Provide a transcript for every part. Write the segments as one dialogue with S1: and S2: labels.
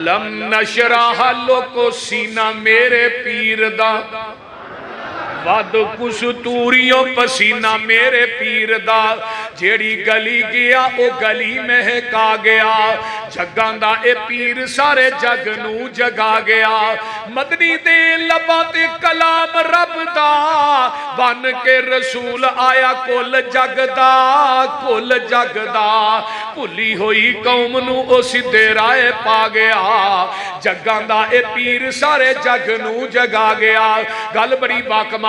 S1: لم نشرح لوکو سینہ میرے پیر دا ود کستوریوں پسینہ میرے پیر دا جیڑی گلی گیا او گلی مہکا گیا جگاں دا اے پیر سارے جگ نو جگا گیا مدنی دے لباں تے کلام رب دا بن کے رسول آیا کل جگ دا بھلی ہوئی قوم نو او سدھے رائے پا گیا جگاں دا اے پیر سارے جگ نو جگا گیا گل بڑی باکمال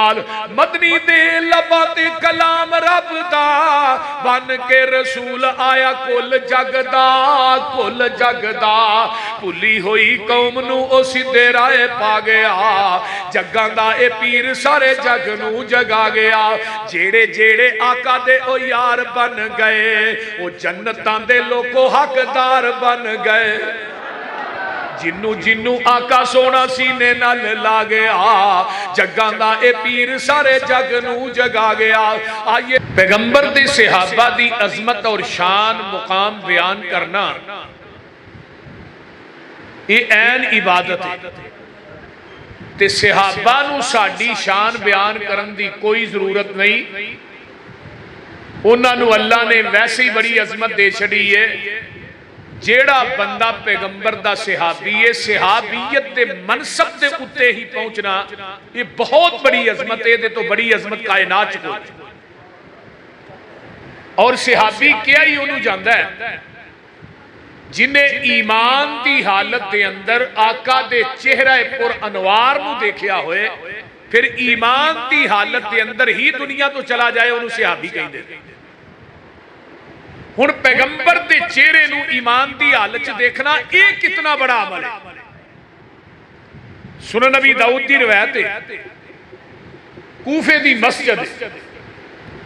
S1: مدنی دے لباں تے کلام رب دا بن کے رسول آیا کل جگ دا بھلی ہوئی قوم نو او سدھے رائے پا گیا جگاں دا اے پیر سارے جگ نو جگا گیا جیڑے جیڑے آقا دے او یار بن گئے او جنتاں دے لوکو حقدار بن گئے جنو جنو آقا سونا سینے نال لا گیا جگاں دا اے پیر سارے جگ نو جگا گیا آئیے پیغمبر دے صحابہ دی عظمت اور شان مقام بیان کرنا یہ عین عبادت ہے تے صحابہ نو ساڈی شان بیان کرن دی کوئی ضرورت نہیں انہاں نو اللہ نے ویسے ہی بڑی عظمت دے چھڑی ہے جیڑا بندہ پیغمبر دا صحابی ہے صحابیت دے منصب دے اتے ہی پہنچنا یہ بہت بڑی عظمت ہے دے تو بڑی عظمت کائنات چکو اور صحابی کیا ہی انہوں جاندہ ہے جنہیں ایمان دی حالت دے اندر آقا دے چہرہ پر انوار نو دیکھیا ہوئے پھر ایمان دی حالت دے اندر ہی دنیا تو چلا جائے انہوں صحابی کہیں دے ہن پیغمبر دے چہرے نو ایمان دی حالت دیکھنا ایک کتنا بڑا عمل ہے سنن نبی داؤد دی روایت ہے کوفے دی مسجد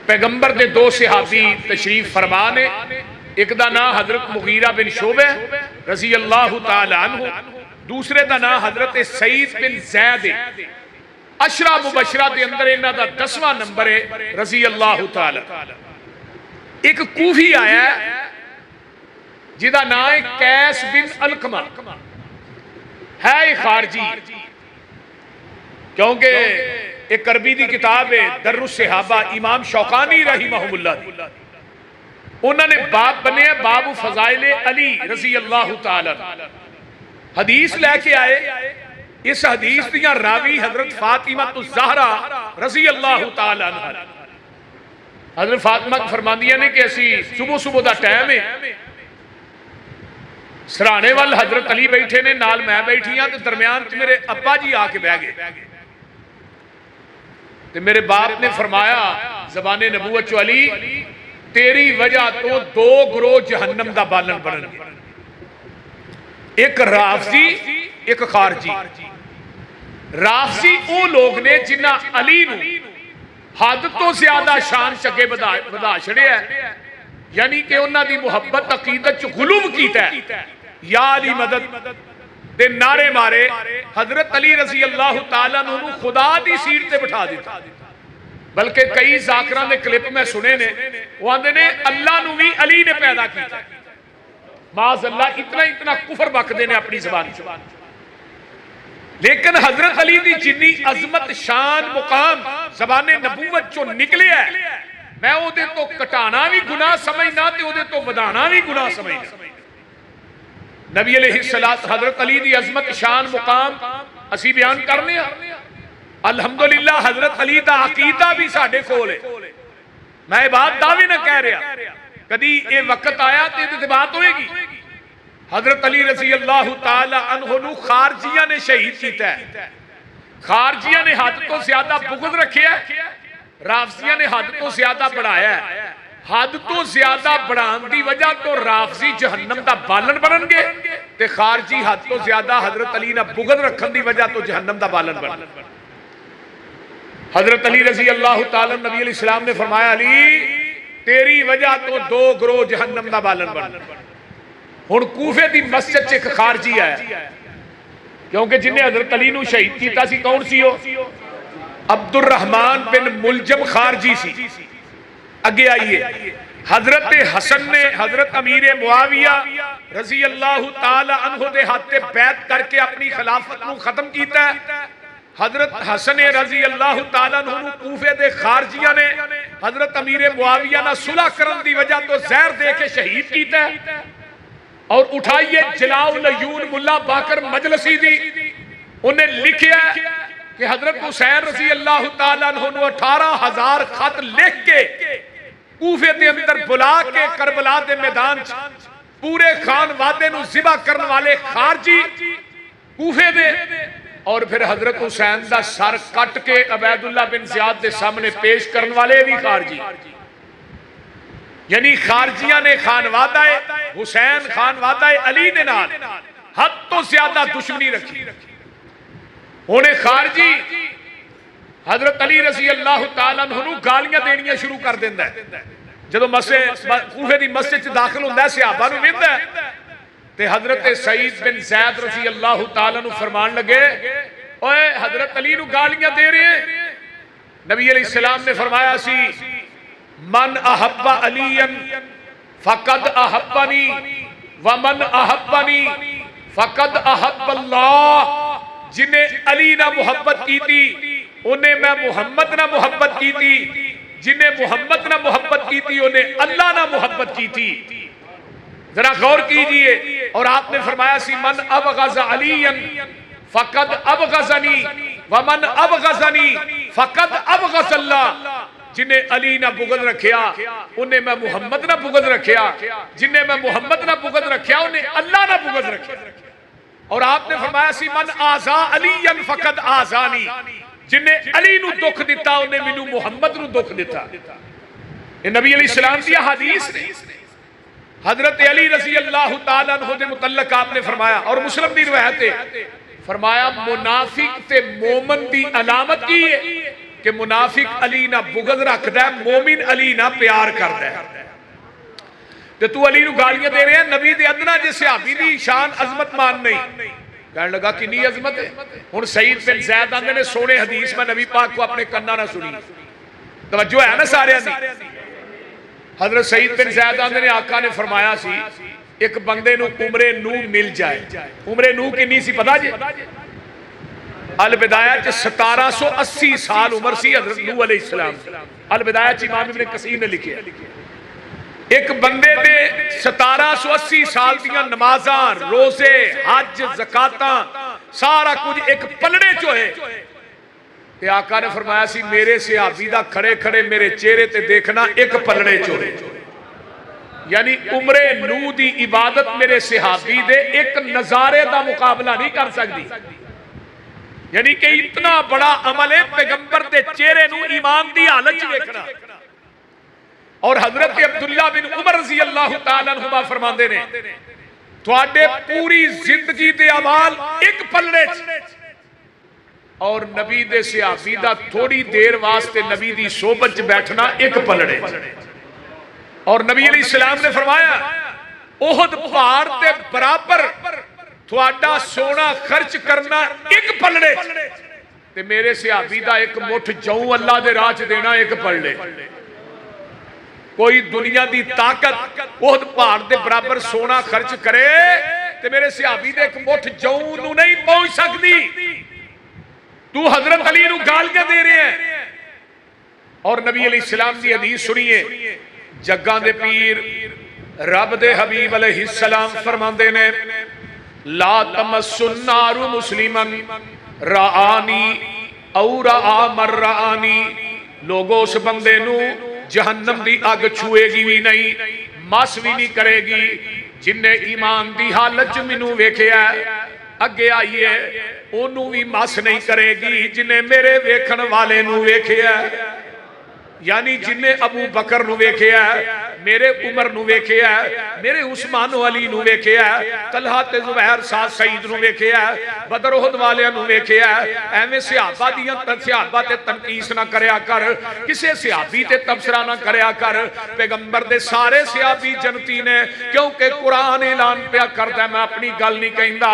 S1: پیغمبر دے دو صحابی تشریف فرمانے ایک دا نام حضرت مغیرہ بن شعبہ رضی اللہ تعالی عنہ دوسرے دا نام حضرت سعید بن زید عشرہ مبشرہ دے اندر انہاں دا 10واں نمبر ہے رضی اللہ تعالی ایک کوفی آیا ہے جدا نام ہے قیس بن علقمہ ہے خارجی کیونکہ ایک عربی دی کتاب ہے در الصحابہ امام شوقانی رحمہ اللہ انہوں نے باب بنے ہیں باب فضائل علی رضی اللہ تعالی حدیث لے کے آئے اس حدیث دیاں راوی حضرت فاطمہ الزہرا رضی اللہ تعالی عنہ حضرت فاطمہ فرماندیاں نے کہ اسی صبح صبح دا ٹائم ہے سرانے وال حضرت علی بیٹھے نے نال میں بیٹھی ہیں تو درمیان میرے ابا جی آ کے بہ گئے تو میرے باپ نے فرمایا زبان نبوت چو علی تیری وجہ تو 2 گروہ جہنم دا بالن بنن گے ایک رافضی ایک خارجی رافضی او لوگ نے جنہ علی نو حد تو زیادہ شان چکے بدا چھڑے ہے یعنی کہ انہاں دی محبت عقیدت چو غلوم کیتا ہے یا علی مدد دے نعرے مارے حضرت علی رضی اللہ تعالیٰ نے خدا دی سیٹ تے بٹھا دیتا بلکہ کئی ذاکران نے کلپ میں سنے نے وہ آندے نے اللہ نو بھی علی نے پیدا کیتا معاذ اللہ اتنا کفر بک دینے اپنی زبان لیکن حضرت علی دی جنی عظمت شان مقام زبان نبوت جو نکلے ہے میں او دے تو کٹانا بھی گناہ سمجھنا تے او دے تو ودانا بھی گناہ سمجھنا نبی علیہ السلام حضرت علی دی عظمت شان مقام اسی بیان کرنے ہیں الحمدللہ حضرت علی دا عقیدہ بھی ساڑھے کھولے میں بات دعوی نہ کہہ رہا کدی اے وقت آیا تے بات ہوئے گی حضرت علی رضی اللہ تعالی عنہ نو خارجیہ نے شہید کیتا ہے خارجیہ نے حد تو زیادہ بغض رکھے ہے رافضیہ نے حد تو زیادہ بڑھایا ہے حد تو زیادہ بڑھان دی وجہ تو رافضی جہنم دا بالن بنن گے تے خارجی حد تو زیادہ حضرت علی نے بغض رکھن دی وجہ تو جہنم دا بالن بنن حضرت علی رضی اللہ تعالی نبی علیہ السلام نے فرمایا علی تیری وجہ تو 2 گروہ جہنم دا بالن بنن ہن کوفے دی مسجد ایک خارجی آیا کیونکہ جنہیں حضرت علی نو شہید کیتا سی کون سی ہو عبد الرحمن بن ملجم خارجی سی اگے آئیے حضرت حسن نے حضرت امیر معاویہ رضی اللہ تعالی عنہ دے ہاتھ تے بیعت کر کے اپنی خلافت کو ختم کیتا ہے. حضرت حسن رضی اللہ تعالیٰ عنہ کوفے دے خارجیاں نے حضرت امیر معاویہ نہ صلح کرن دی وجہ تو زہر دے کے شہید کیتا ہے. اور اٹھائیے جلاؤ العیون ملا باقر مجلسی دی، انہیں لکھیا ہے کہ حضرت حسین رضی اللہ تعالیٰ عنہ 18,000 خط لکھ کے کوفے دے اندر بلا کے کربلا دے میدان پورے خان وادے نو ذبح کرن والے خارجی کوفے دے، اور پھر حضرت حسین دا سر کٹ کے عبید اللہ بن زیاد دے سامنے پیش کرن والے بھی خارجی. یعنی خارجیاں نے خانوادہ حسین خانوادہ علی دے نال حد تو زیادہ دشمنی رکھی. انہیں خارجی حضرت علی رضی اللہ تعالیٰ عنہ گالیاں دینیاں شروع کر دیندہ ہے. جدو کوفے دی مسجد داخل ہوندہ ہے صحابہ نو ویندا ہے تے حضرت سعید بن زید رضی اللہ تعالیٰ عنہ فرمان لگے اوے حضرت علی نو گالیاں دے رہے ہیں. نبی علیہ السلام نے فرمایا سی من احب علی فقد احبنی ومن احبنی فقد احب اللہ. جنہیں علی نہ محبت کی تھی انہیں میں محمد نہ محبت کی تھی، جنہیں محمد نہ محبت کی تھی انہیں اللہ نہ محبت کی تھی. ذرا غور کیجئے. اور آپ نے فرمایا سی من ابغض علی فقد ابغضنی ومن ابغضنی فقد ابغض اللہ. جنہیں علی نہ بغض رکھیا انہیں میں محمد نہ بغض رکھیا، جنہیں میں محمد نہ بغض رکھیا انہیں اللہ نہ بغض رکھیا. اور آپ نے فرمایا سی من آزا علی فقد آزانی. جنہیں علی نو دکھ دیتا انہیں منو محمد نو دکھ دیتا. یہ نبی علیہ السلام دیا حدیث نے. حضرت علی رضی اللہ تعالیٰ عنہ دے متعلق آپ نے فرمایا، اور مسلم دی روایت ہے، فرمایا منافق تے مومن دی علامت کی ہے کہ منافق علی نہ بغض رکھ دا ہے، مومن علی نہ پیار کر دا ہے. تو علی نو گالیاں دے رہے ہیں، نبی دے ادنا جے صحابی دی شان عظمت مان نہیں. کہنے لگا کنی عظمت ہے. ہن سعید بن زید آندے نے سونے حدیث میں نبی پاک کو اپنے کنا نہ سنی. توجہ ہے نا سارے دی. حضرت سعید بن زید آندے نے آقا نے فرمایا سی ایک بندے نو عمر نو مل جائے. عمر نو کنی سی پتا جے؟ البدایہ چ 1780 سال عمر سی حضرت نو علیہ السلام. البدایہ چ امام ابن کثیر نے لکھے ایک بندے دے 1780 سال دیاں نمازاں روزے حج زکاتاں سارا کچھ ایک پلڑے چوئے. تے آقا نے فرمایا سی میرے صحابی دا کھڑے کھڑے میرے چہرے تے دیکھنا ایک پلڑے چوئے. یعنی عمر نو دی عبادت میرے صحابی دے ایک نظارے دا مقابلہ نہیں کر سکتی. یعنی کہ اتنا بڑا عمل ہے پیغمبر دے چہرے نو ایمان دی حالت چ دیکھنا. اور حضرت عبداللہ بن عمر رضی اللہ تعالیٰ عنہ فرماندے نے تواڈے پوری زندگی دے اعمال ایک پلڑے اور نبی دے صحابی دا تھوڑی دیر واسطے نبی دی صحبت بیٹھنا ایک پلڑے. اور نبی علیہ السلام نے فرمایا احد پہاڑ تے برابر تواڈا سونا خرچ کرنا ایک پلڑے تے میرے صحابی دا ایک مٹھ جوں اللہ دے راہ چ دینا ایک پلڑے. کوئی دنیا دی طاقت احد پہاڑ دے برابر سونا خرچ کرے تے میرے صحابی دے ایک مٹھ جوں نو نہیں پہنچ سکتی. تو حضرت علی نو گالیاں دے رہے ہیں. اور نبی علیہ السلام دی حدیث سنیے جگاں دے پیر رب دے حبیب علیہ السلام فرماندے نے لا تمس النار مسلمن رآنی او رآ من رآنی. لوگوں اس بندے نو جہنم دی اگ چھوئے گی بھی نہیں مس بھی نہیں کرے گی جن نے ایمان دی حالت مینوں ویکھیا اگے آئیے انہوں بھی مس نہیں کرے گی جنہیں میرے ویکھن والے نو ویکھیا. یعنی جنہیں ابو بکر نو ویکھیا میرے عمر نو ویکھیا میرے عثمان و علی نو ویکھیا طلحہ تے زبیر سعد سعید نو ویکھیا بدر احد والے نو ویکھیا. ایویں صحابہ دیاں صحابہ تے تنقیس نہ کریا کر، کسے صحابی تے تبصرہ نہ کریا کر. پیغمبر دے سارے صحابی جنتی نے کیونکہ قرآن اعلان پیا کردا ہے. میں اپنی گل نہیں کہندا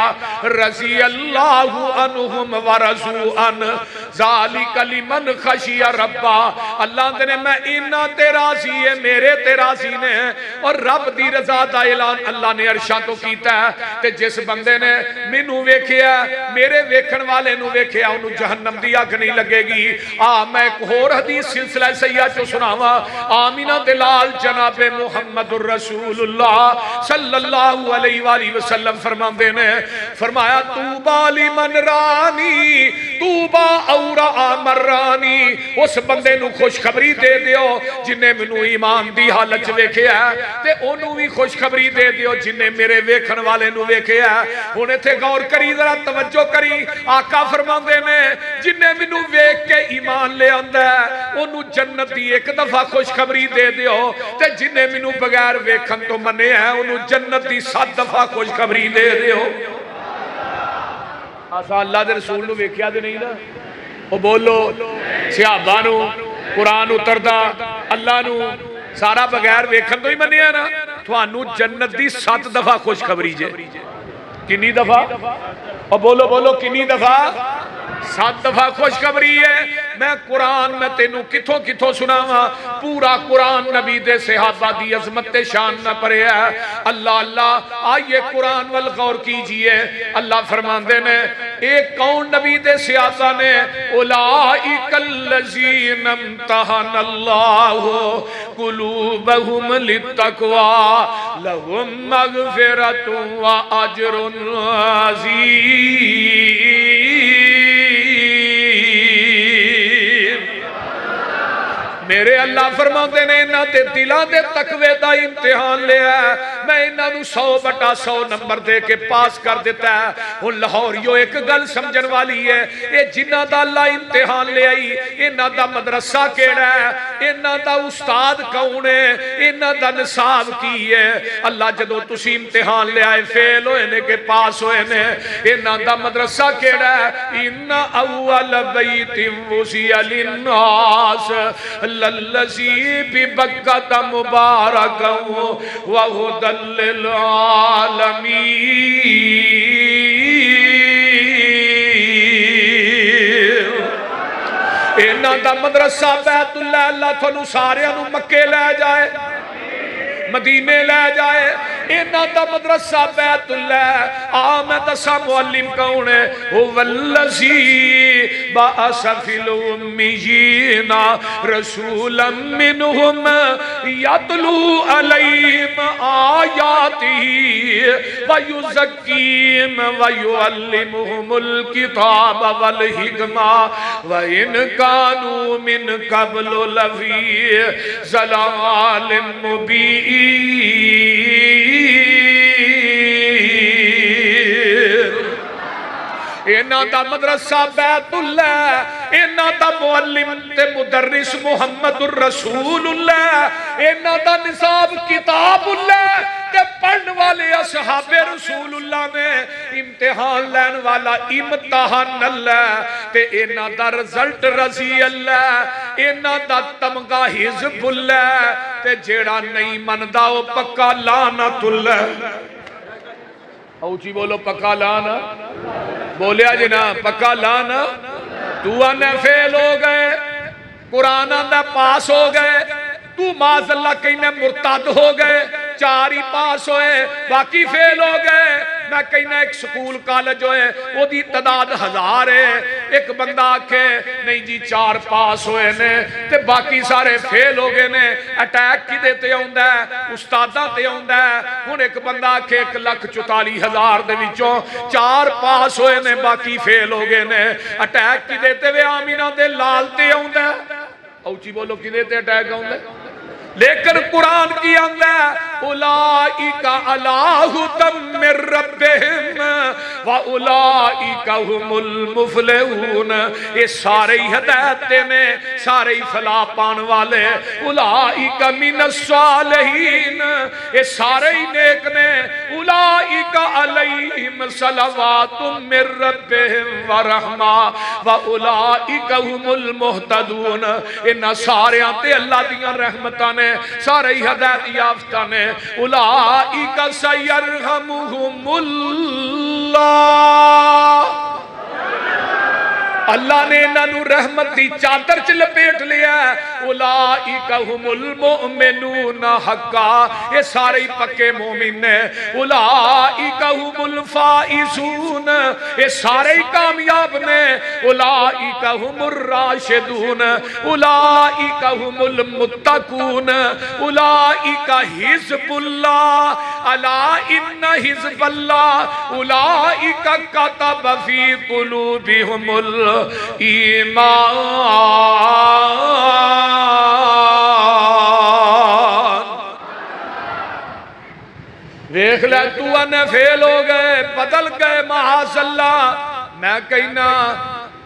S1: رضی اللہ عنہم ورضوا عنہ ذالک لمن خشی ربا، اللہ نے میں انہاں تے راضی ہے، میرے تے راضی نے، اور رب دی رضا دا اعلان اللہ نے عرشاں تو کیتا ہے۔ تے جس بندے نے مینوں ویکھیا، میرے ویکھن والے نو ویکھیا، انہوں جہنم دی اگ نہیں لگے گی۔ میں ایک اور حدیث سلسلہ سیاح چو سناواں، آمینہ دلال جناب محمد الرسول اللہ صلی اللہ علیہ وآلہ وسلم فرماندے نے، فرمایا توبہ لمن رانی توبہ اورا مرانی، اس بندے نو خوشخبری دے دیو جنہیں منو ایمان دی حالت ویکھیا ہے، تے انہوں بھی خوشخبری دے دیو جنہیں میرے ویکھن والے نو ویکھیا ہے۔ انہیں تھے غور کری، ذرا توجہ کری، آقا فرماندے نے جنہیں منو ویکھ کے ایمان لے آندہ ہے انہوں جنت دی ایک دفعہ خوشخبری دے دیو، تے جنہیں منو بغیر ویکھن تو منے ہیں انہوں جنت دی 7 دفعہ خوشخبری دے دیو۔ آسا اللہ دے رسول نو ویکھیا دے نہیں نا، وہ بولو صحابہ نو قرآن اتردا اللہ نو سارا بغیر ویکھن تو ہی منیا نا، تو انہوں جنت دی 7 دفعہ خوشخبری جے، کنی دفعہ؟ اور بولو بولو کنی دفعہ؟ 7 دفعہ خوشخبری ہے۔ میں قرآن میں تینوں کتھوں کتھوں سناواں، پورا قرآن نبی دے صحابہ دی عظمت شان نہ پڑے ہے۔ اللہ اللہ آئیے قرآن والغور کیجئے، اللہ فرماندے نے ایک کون نبی دے صحابہ نے، اولئک الذین امتحن اللہ قلوبہم للتقوی لہم مغفرۃ واجر عظیم۔ میرے اللہ فرماتے نے انہاں تے دلاں دے تقوی دا امتحان لیا ہے، میں انہاں نو 100/100 نمبر دے کے پاس کر دیتا ہے۔ ہن لاہوریو ایک گل سمجھن والی ہے، اے جنہاں دا اللہ امتحان لے آئی، انہاں دا مدرسہ کیڑا ہے، انہاں دا استاد کون ہے، انہاں دا نصاب کی ہے۔ اللہ جدو تسی امتحان لے آئے فیل ہوئے نے کہ پاس ہوئے نے، انہاں دا مدرسہ کیڑا ہے، ان اول بیت وسع للناس للذی ببکۃ مبارکا وہدی للعالمین۔ انہاں دا مدرسہ بیت اللہ، اللہ تھانوں ساریاں نوں مکے لے جائے، مدینے لے جائے۔ انہاں دا مدرسہ بیت اللہ، میں دسا معلم کون ہے، والذی بعث فی الامیین رسولا منہم یتلو علیہم آیاتہ ویزکیہم ویعلمہم الکتاب والحکمہ وإن کانوا من قبل لفی ضلال مبین۔ انہاں دا مدرسہ بیت اللہ، انہاں دا معلم تے مدرس محمد الرسول اللہ، انہاں دا نصاب کتاب اللہ تے پڑھن والے اصحاب رسول اللہ نے، امتحان لین والا امتحان اللہ تے انہاں دا رزلٹ رضی اللہ، انہاں دا تمغہ حزب اللہ تے جیڑا نہیں مندہ وہ پکا لعنت اللہ۔ اوچی بولو پکا لانا، بولیا جناب پکا لانا۔ تو آنے فیل ہو گئے، قرآن آندہ پاس ہو گئے، تو معاذ اللہ کہنے مرتد ہو گئے، 4 ہی پاس ہوئے باقی فیل ہو گئے۔ میں کہنا ایک سکول کالج ہوئے وہ دی تعداد 1000 ہے، ایک بندہ آکھے نہیں جی 4 پاس ہوئے نے تے باقی سارے فیل ہو گئے نے، اٹیک کی دیتے ہوندہ ہے، استادہ تے ہوندہ ہے۔ ہن ایک بندہ آکھے 1,44,000 دے وچوں 4 پاس ہوئے نے باقی فیل ہو گئے نے، اٹیک کی دیتے ہوئے آمینہ دے لال تے ہوندہ ہے۔ اوچی بولو کی دیتے اٹیک ہوندہ ہے؟ لیکن قرآن کی اندر اولئک علی ھدی من ربہم واولئک ھم المفلحون، یہ سارے ہدایت دینے، سارے فلاح پان والے، اولئک من الصالحین، یہ سارے نیک نے، اولئک علیہم صلوات من ربہم ورحمہ واولئک ھم المہتدون۔ انہاں سارے آتے اللہ دیاں رحمتاں سارے ہدایت یافتہ نے، اولئک سیرحمہم اللہ۔ اللہ نے انہوں رحمت دی چادر چ لپیٹ لیا اولئک هم المؤمنون حقا یہ سارے پکے مومن ہیں اولئک هم الفائزون یہ سارے کامیاب نے اولئک هم الراشدون اولئک هم المتقون اولئک حزب اللہ الا ان حزب اللہ اولئک کتب فی قلوبہم الایمان دیکھ لے تو انہیں فیل ہو گئے بدل گئے معاذ اللہ میں کہنا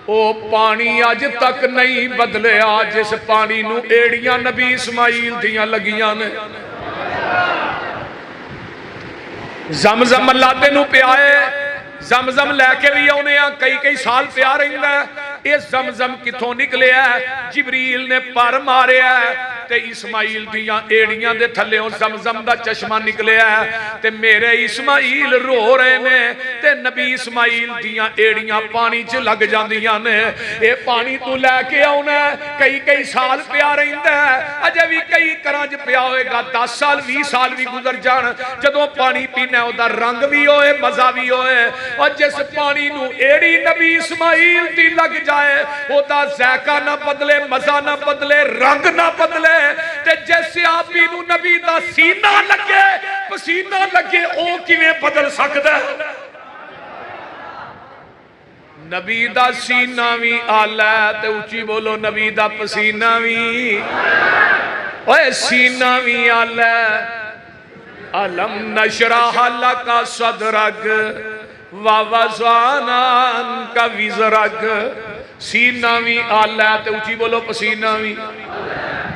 S1: او پانی آج تک نہیں بدلے آج اس پانی نو ایڑیاں نبی اسماعیل دیاں لگیاں نے زمزم اللہ تے نو پیائے زمزم لے کے بھی ہونے ہیں کئی سال پیا رہی ہے یہ زمزم کتھوں نکلے ہے جبریل نے پر مارے ہے تے اسماعیل دیاں ایڑیاں دے تھلے ہوں زمزم دا چشمہ نکلے ہے تے میرے اسماعیل رو رہے نے تے نبی اسماعیل دیاں ایڑیاں پانی چ لگ جاندیاں نے اے پانی تو لے کے آنا ہے کئی سال پیا رہی ہے اجے بھی کئی کرانج پیا ہوئے گا 10 سال 20 سال بھی گزر جان جدوں پانی پینا ہے دا رنگ بھی ہوئے مزہ بھی ہوئے اور جس پانی نو ایڑی نبی اسماعیل دی لگ جائے وہ دا ذائقہ نہ بدلے مزہ نہ بدلے رنگ نہ بدلے تے جیسے آپی نو نبی دا سینہ لگے پسینہ لگے او کیویں بدل سکتا ہے نبی دا سینہ وی آلہ تے اچھی بولو نبی دا پسینہ وی اوے سینہ وی آلہ علم نشرح لکا صدرک ووضعنا عنک وزرک سینہ وی آلہ تے اچھی بولو پسینہ وی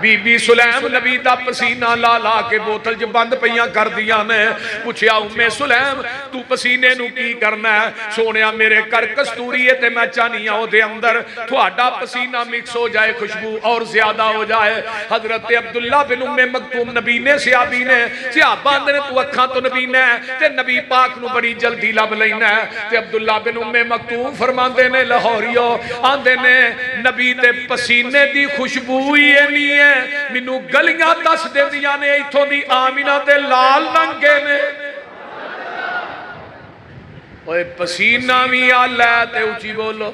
S1: بی بی سلیم نبی دا پسینہ لا لا کے بوتل جو بند پہیاں کر دیا نے پوچھیا سلیم تو پسینے نو کی کرنا ہے سونیا میرے کر کستوری ہے تے میں چانیاں ہو دے اندر تھوڑا پسینہ مکس ہو جائے خوشبو اور زیادہ ہو جائے حضرت عبداللہ بن ام مکتوم نبی نے صحابی نے صحابہ نے تو اکھاں تو نبی نے تے نبی پاک نو بڑی جلدی لب لینا ہے تے عبداللہ بن ام مکتوم فرمان دے نے لاہوریو آن دے نے نبی تے پسینے دی خوشبو ہی نہیں ہے منو گلیاں دس دے دیا نے ایتھوں دی آمینہ دے لال ننگے نے اوہ پسینہ بھی آلہ تے اچھی بولو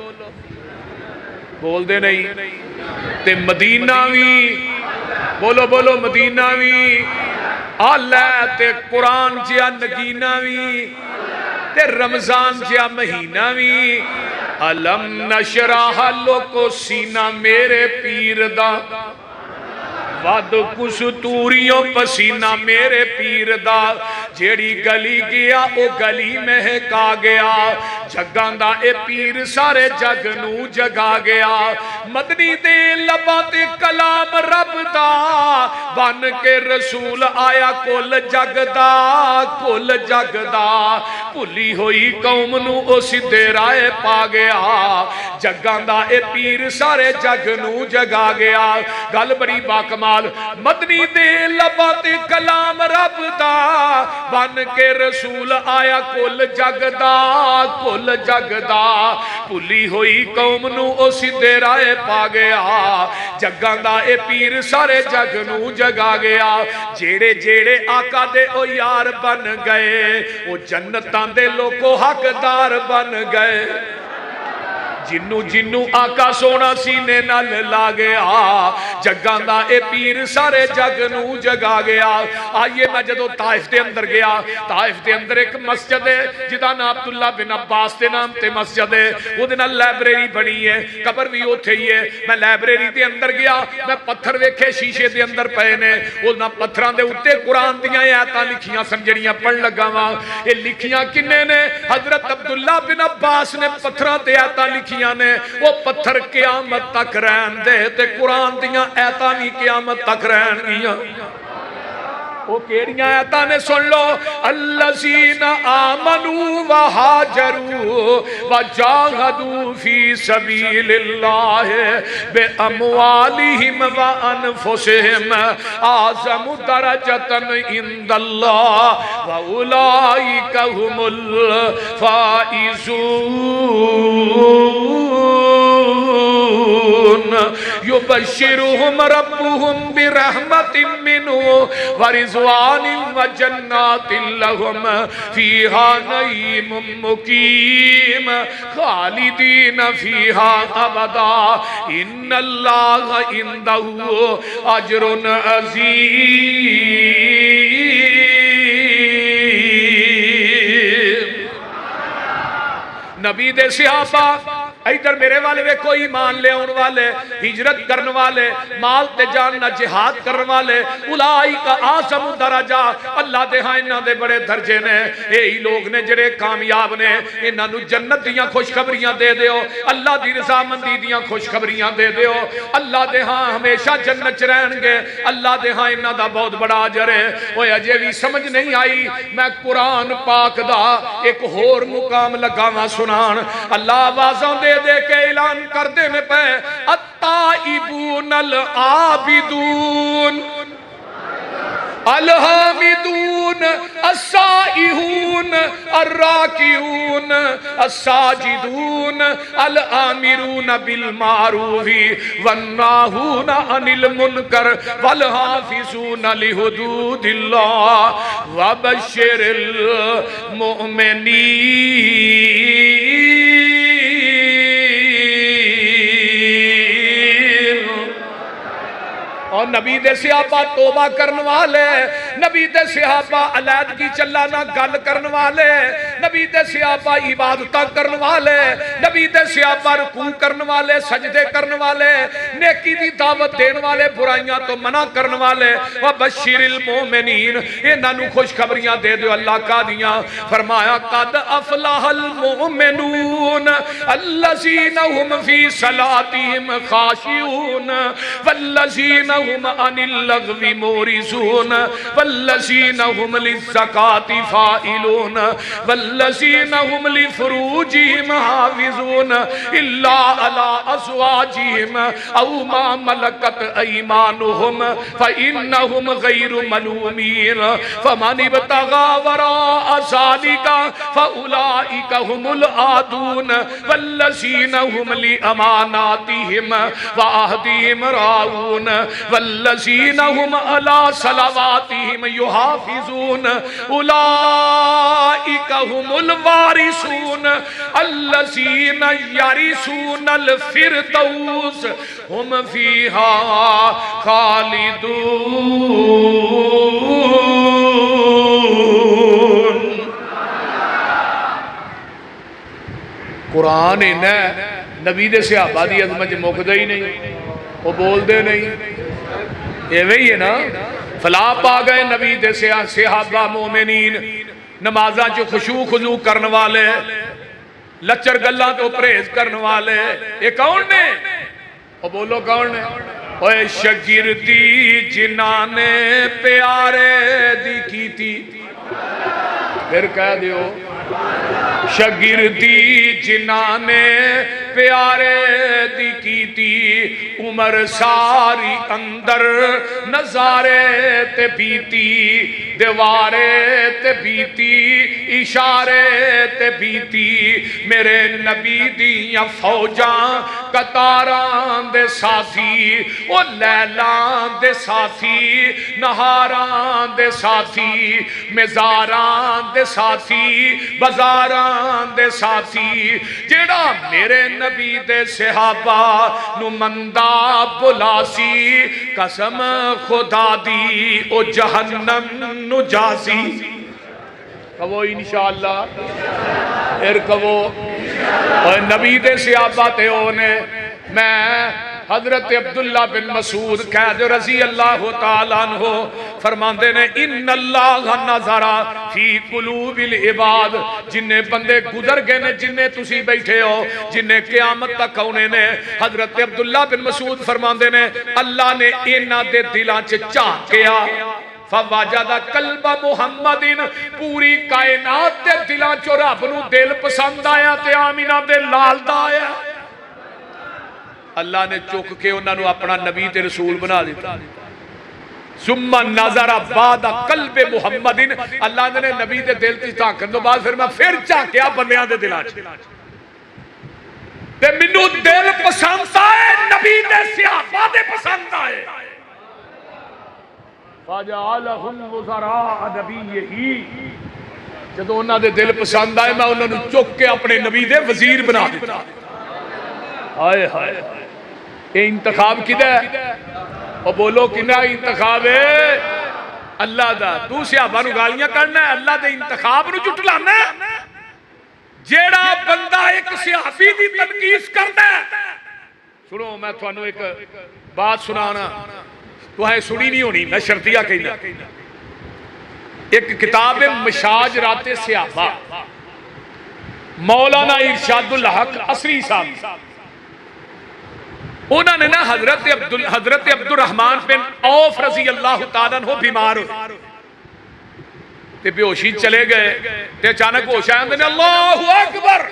S1: بول دے نہیں تے مدینہ بھی بولو بولو مدینہ بھی آلہ تے قرآن جیا نگینہ بھی تے رمضان جیا مہینہ بھی علم نشرح لکو سینہ میرے پیر دا ود کستوریوں پسینہ میرے پیر دا جیڑی گلی گیا او گلی مہکا گیا جگان دا اے پیر سارے جگ نو جگا گیا مدنی دے لباتے کلام رب دا بن کے رسول آیا کل جگ دا پھلی ہوئی قوم نو او سدھے رائے پا گیا جگان دا اے پیر سارے جگ نو جگا گیا گل بڑی باکمال مدنی دے لباتے کلام رب دا بن کے رسول آیا کل جگ دا پھلی ہوئی قوم نو او سدھے رائے پا گیا جگاں دا اے پیر سارے جگ نو جگا گیا جیڑے جیڑے آقا دے او یار بن گئے او جنتاں دے لوگو حقدار بن گئے جنو جنو آقا سونا سینے نال لا گیا جگاں دا اے پیر سارے جگ نو جگا گیا آئیے میں جدو طائف دے اندر گیا طائف دے اندر ایک مسجد ہے جدا نا عبداللہ بن عباس دے نام تے مسجد ہے وہ دینا لائبریری بنی ہے قبر بھی ہوتے ہی ہے میں لائبریری دے اندر گیا میں پتھر ویکھے شیشے دے اندر پہنے وہ نا پتھران دے اتے قرآن دیاں آیتاں لکھیاں سنجڑیاں پڑھ لگا وہاں یہ لکھیاں کنے نے حضرت عبداللہ بن عباس نے پتھران تے آیتاں لکھیاں نے وہ پتھر قیامت تک رہن دے تے قرآن دیاں ایتاں بھی قیامت تک رہن گیاں وہ کیڑیاں ایتاں نے سن لو الذین آمنوا وہاجروا وجاہدوا فی سبیل اللہ باموالہم وانفسہم اعظم درجۃ عند اللہ واولئک هم الفائزون یبشرہم ربہم برحمت منہ ورضوان وجنات لہم فیہا نعیم مقیم خالدین فیہا ابدا ان اللہ عندہ اجر عظیم۔ نبی دے صحابہ ادھر میرے والے ویکھو ایمان لے آن والے ہجرت کرن والے مال تے جان نہ جہاد کرن والے اولئک اعظم درجہ اللہ دے ہاں انہاں دے بڑے درجے نے یہی لوگ نے جڑے کامیاب نے انہاں نو جنت دیاں خوشخبریاں دے دیو اللہ دی رضامندی دیاں خوشخبریاں دے دیو اللہ دے ہاں ہمیشہ جنت چ رہن گے اللہ دے ہاں انہاں دا بہت بڑا اجر ہے۔ اوے اجے بھی سمجھ نہیں آئی میں قرآن پاک دا ایک ہور مقام لگاواں سنان اللہ آوازاں دے کے اعلان کر دینے پہ التائبون العابدون الحامدون السائحون الراکعون الساجدون الآمرون بالمعروف والناہون عن المنکر والحافظون لحدود اللہ وبشر المؤمنین۔ اور نبی دے صحابہ توبہ کرن والے نبی دے صحابہ علیحدگی چلانا گل کرن والے نبی دے صحابہ عبادتہ کرن والے نبی دے صحابہ رکوع کرن والے سجدے کرن والے نیکی دی دعوت دین والے برائیاں تو منع کرن والے وبشر المومنین انہاں نو خوشخبریاں دے دیو اللہ کا دیاں فرمایا قد افلح المؤمنون الذین هم فی صلاتهم خاشعون والذین هم عن اللغو مورزون والذین هم للزکاة فائلون والذین هم لفروجهم حافظون الا على ازواجهم او ما ملکت ایمانهم فإنهم غیر ملومین فمن ابتغى وراء ذلك فأولئك هم العادون والذین هم لأماناتهم وعهدهم راعون والذین هم علی صلواتهم یحافظون اولئک هم الوارثون الذین یرثون الفردوس هم فیہا خالدون۔ قرآن انہیں نبی دے صحابہ دی عظمت مکدہ ہی نہیں وہ بول دے نہیں یہ وہی ہے نا فلا پا گئے نبی دے صحابہ مومنین نمازاں جو خشوع خضوع کرن والے لچر گلاں تو پریز کرن والے یہ کون نے وہ بولو کون نے اوے شگردی جنہاں نے پیارے دی کی تھی پھر کہہ دیو شگردی جنہاں نے پیارے دی کی تھی عمر ساری اندر نظارے تے بیتی دیوارے تے بیتی اشارے تے بیتی میرے نبی دیاں فوجاں قطاراں دے ساتھی او لیلاں دے ساتھی نہاراں دے ساتھی مزاراں دے ساتھی بازاراں دے ساتھی جیڑا میرے نبی دے صحابہ نو مندہ بلاسی قسم خدا دی او جہنم نو جاسی کہو انشاءاللہ پھر کہو اور نبی دے صحابہ تے اونے میں حضرت عبداللہ بن مسعود قید رضی اللہ تعالیٰ عنہ فرماندے نے ان اللہ نظرہ فی قلوب العباد جنہیں بندے گزر گئے نے جنہیں تسی بیٹھے ہو جنہیں قیامت تک ہونے نے حضرت عبداللہ بن مسعود فرماندے نے اللہ نے انہاں دے دلاں چ چاہ کیا فواجد قلب محمد پوری کائنات دے دلاں چ رب نو دل پسند آیا تے آمینہ دے لال دا آیا اللہ نے چک کے انہوں نے اپنا نبی تے رسول بنا دیتا ثم نظر بعد قلب محمد اللہ نے نبی تے دل تی تاکن دو بعد پھر چاکیا بندیاں دے دلاں تے منو دل پسند آئے نبی دے صحابہ دے پسند آئے فَجَعَلَهُمْ وُزَرَاءَ نَبِيِّهِ جدو انہاں دے دل پسند آئے میں انہاں نو چک کے اپنے نبی دے وزیر بنا دیتا آئے ہائے یہ انتخاب کدھا ہے اور بولو کنہ انتخاب ہے اللہ دا تو صحابہ نو گالیاں کرنا ہے اللہ دے انتخاب نو جھٹلانا ہے جیڑا بندہ ایک صحابی دی تنقیس کرنا ہے سنو میں تھانو ایک بات سنانا تو ہے سنی نہیں ہونی میں شرطیہ کہنا ایک کتاب مشاجرات صحابہ مولانا ارشاد الحق عصری صاحب انہوں نے نا حضرت عبد الرحمن بن عوف رضی اللہ تعالیٰ عنہ بیمار ہوئے تے بیہوشی چلے گئے تے اچانک ہوش آیا اندے نے اللہ اکبر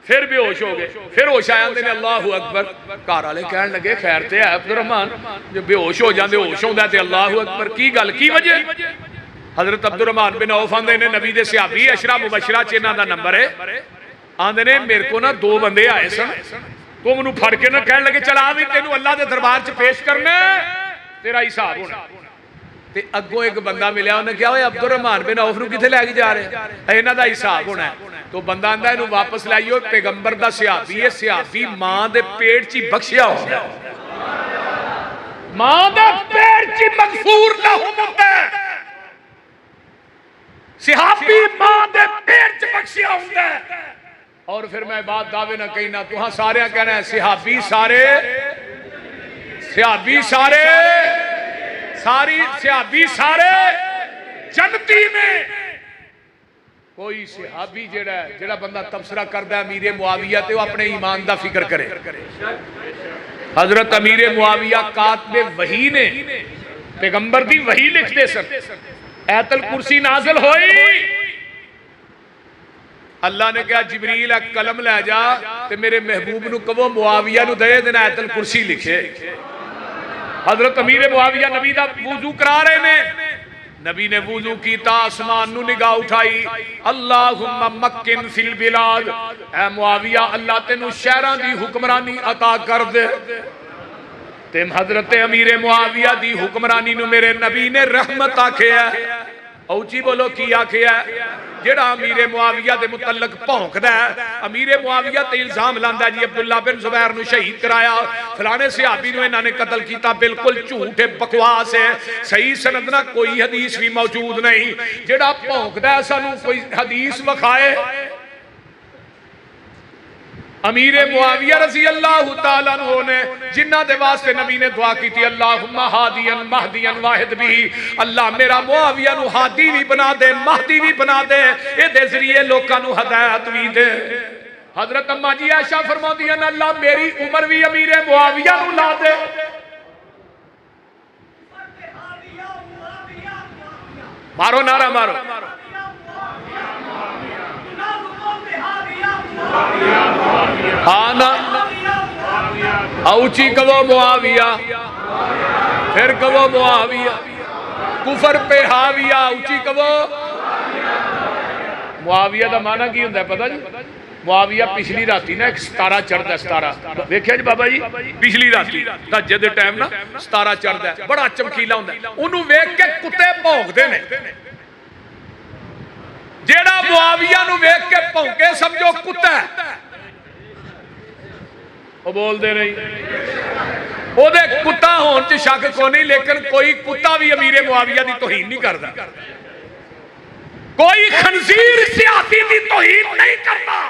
S1: پھر بیہوش ہو گئے پھر ہوش آیا اندے نے اللہ اکبر کار والے کہن لگے خیر تے ہے عبد الرحمن جو بیہوش ہو جاندے ہوش ہوندا تے اللہ اکبر کی گل کی وجہ حضرت عبد الرحمن بن عوف آندے نے نبی دے صحابی اشرا مبشرہ چ انہاں دا نمبر ہے آندے نے میرے کو نا دو بندے آئے سن تو منو پھڑ کے نہ کہن لگے چلا بھی تینوں اللہ دے دربار چ پیش کرنا تیرا حساب ہونا تے اگوں ایک بندہ ملیا انہیں کیا ہوئے عبد الرحمن بن عوف نو کتے لے کے جا رہے انہاں دا حساب ہونا ہے تو بندہ آندا انہوں واپس لائیو پیغمبر دا صحابی ہے صحابی ماں دے پیٹ چی بخشیا ہوتا ہے ماں دے پیٹ چی مغفور لہم ہوتا ہے صحابی ماں دے پیٹ چی بخشیا ہوتا ہے اور پھر میں بات دعوے نہ کہنا تو ہاں سارے کہنا ہے صحابی سارے صحابی سارے جنتی میں کوئی صحابی جڑا بندہ تبصرہ کردہ امیر معاویہ تے وہ اپنے ایمان دا فکر کرے حضرت امیر معاویہ کاتب وحی نے پیغمبر دی وحی لکھ دے سن ایت الکرسی نازل ہوئی اللہ نے کہا جبریل ایک قلم لے جا تے میرے محبوب نو کہو معاویہ نو دے دینا ایت الکرسی لکھے حضرت امیر معاویہ نبی دا وضو کرا رہے نے نبی نے وضو کیتا آسمان نو نگاہ اٹھائی اللہم مکن فی البلاد اے معاویہ اللہ تینو شہران دی حکمرانی عطا کر دے تیم حضرت امیر معاویہ دی حکمرانی نو میرے نبی نے رحمت آکھے ہے اوچی بولو کی آکھے ہے جڑا امیر معاویہ دے متعلق پہنک دا ہے امیر معاویہ تے الزام لاندا جی عبداللہ بن زبیر نو شہید کرایا فلانے صحابی نو انہاں نے قتل کیتا بالکل جھوٹے بکواس ہے صحیح سند نہ کوئی حدیث بھی موجود نہیں جڑا پہنک دا ہے سانو کوئی حدیث وکھائے امیر معاویہ رضی اللہ تعالیٰ عنہ نے جنہ دے واسطے نبی نے دعا کی تھی اللہم ہادیاں مہدیاں واحد بھی اللہ میرا معاویہ نو ہادی بھی بنا دے مہدی بھی بنا دے اے دے ذریعے لوکاں نو ہدایت بھی دے حضرت اماں جی عائشہ فرماتی ہیں اللہ میری عمر بھی امیر معاویہ نو لا دے مارو نعرہ مارو آنا اوچی کہو معاویہ پھر کہو معاویہ کفر پہ حاویہ اوچی کہو معاویہ دا معنی کی ہوندہ ہے پتہ جی معاویہ پچھلی راتی نا ایک ستارہ چڑھ ہے ستارہ دیکھیں جی بابا جی پچھلی راتی تہجد ٹائم نا ستارہ چڑھ ہے بڑا چمکیلا ہوندہ ہے انہوں ویکھ کے کتے بھونک دے نے جیڑا معاویہ نو ویکھ کے بھونکے سمجھو کتا ہے وہ بول دے نہیں وہ دے کتا ہون چ شک کو نہیں لیکن کوئی کتا بھی امیر معاویہ دی توہین نہیں کردا کوئی خنزیر سیاسی دی توہین نہیں کرتا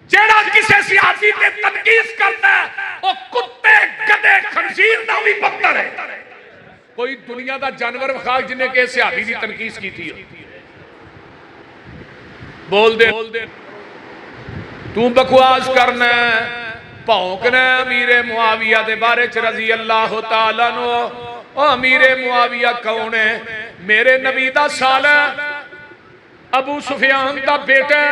S1: جیڑا کسے سیاسی تے تنقید کرتا ہے وہ کتے گدے خنزیر نہ بھی بدتر ہے کوئی دنیا دا جانور وخاق جنہیں کہ صحابی دی تنقید کی تھی بول دے تو بکواس کرنا پھونکنا امیر معاویہ دے بارے چ رضی اللہ تعالیٰ نو او امیر معاویہ کون ہے میرے نبی دا سالہ ابو سفیان دا بیٹا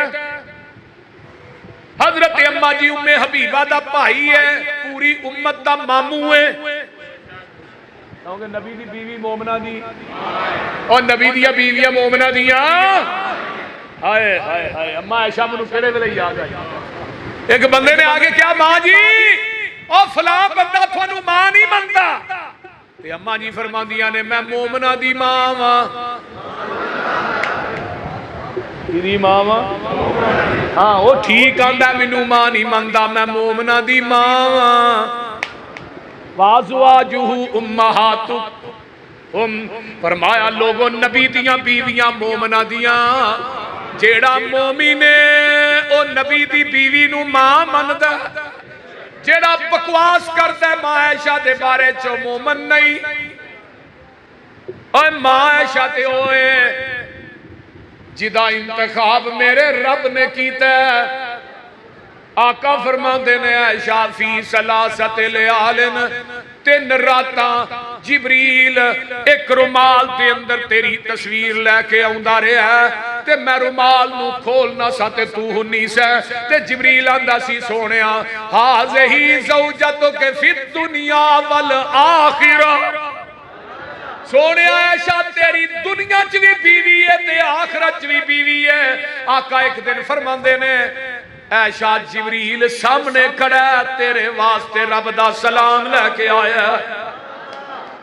S1: حضرت اماں جی ام حبیبہ دا بھائی ہے پوری امت دا ماموں ہے کیونکہ نبی دی بیوی مومنہ دی اور نبی دیا بیویاں مومنہ دیا ہائے ہائے ہائے اماں عائشہ منو کیڑے ویلے یاد آئی ایک بندے نے آگے کیا ماں جی او فلاں بندہ تھانو ماں نہیں منتا تے اماں جی فرماندیاں نے میں مومنہ دی ماں واں دی ماں واں ہاں وہ ٹھیک آندا مینوں ماں نہیں منتا میں مومنہ دی ماں واں وازواجہ امہاتکم فرمایا لوگوں نبی دیاں بیویاں مومنہ دیاں جیڑا مومن ہے او نبی دی بیوی نو ماں مندا جیڑا بکواس کرتا ہے ماں عائشہ دے بارے چو مومن نہیں اے ماں عائشہ تے ہوئے جدا انتخاب میرے رب نے کیتا ہے آقا فرماندے نے عائشہ فی ثلاثت لیالن 3 راتاں جبریل ایک رومال دے اندر تیری تصویر لے کے آندا رہا ہے تے میں رومال نو کھولنا سا تے تو ہنی سے تے جبریل آندا سی سونیا ہاذہی زوجتک فی الدنیا والآخرہ سونے عائشہ تیری دنیا چ بھی بیوی ہے تے آخرت چ بھی بیوی ہے آقا ایک دن فرماندے نے عائشہ جبریل سامنے کھڑا ہے تیرے واسطے رب دا سلام لے کے آیا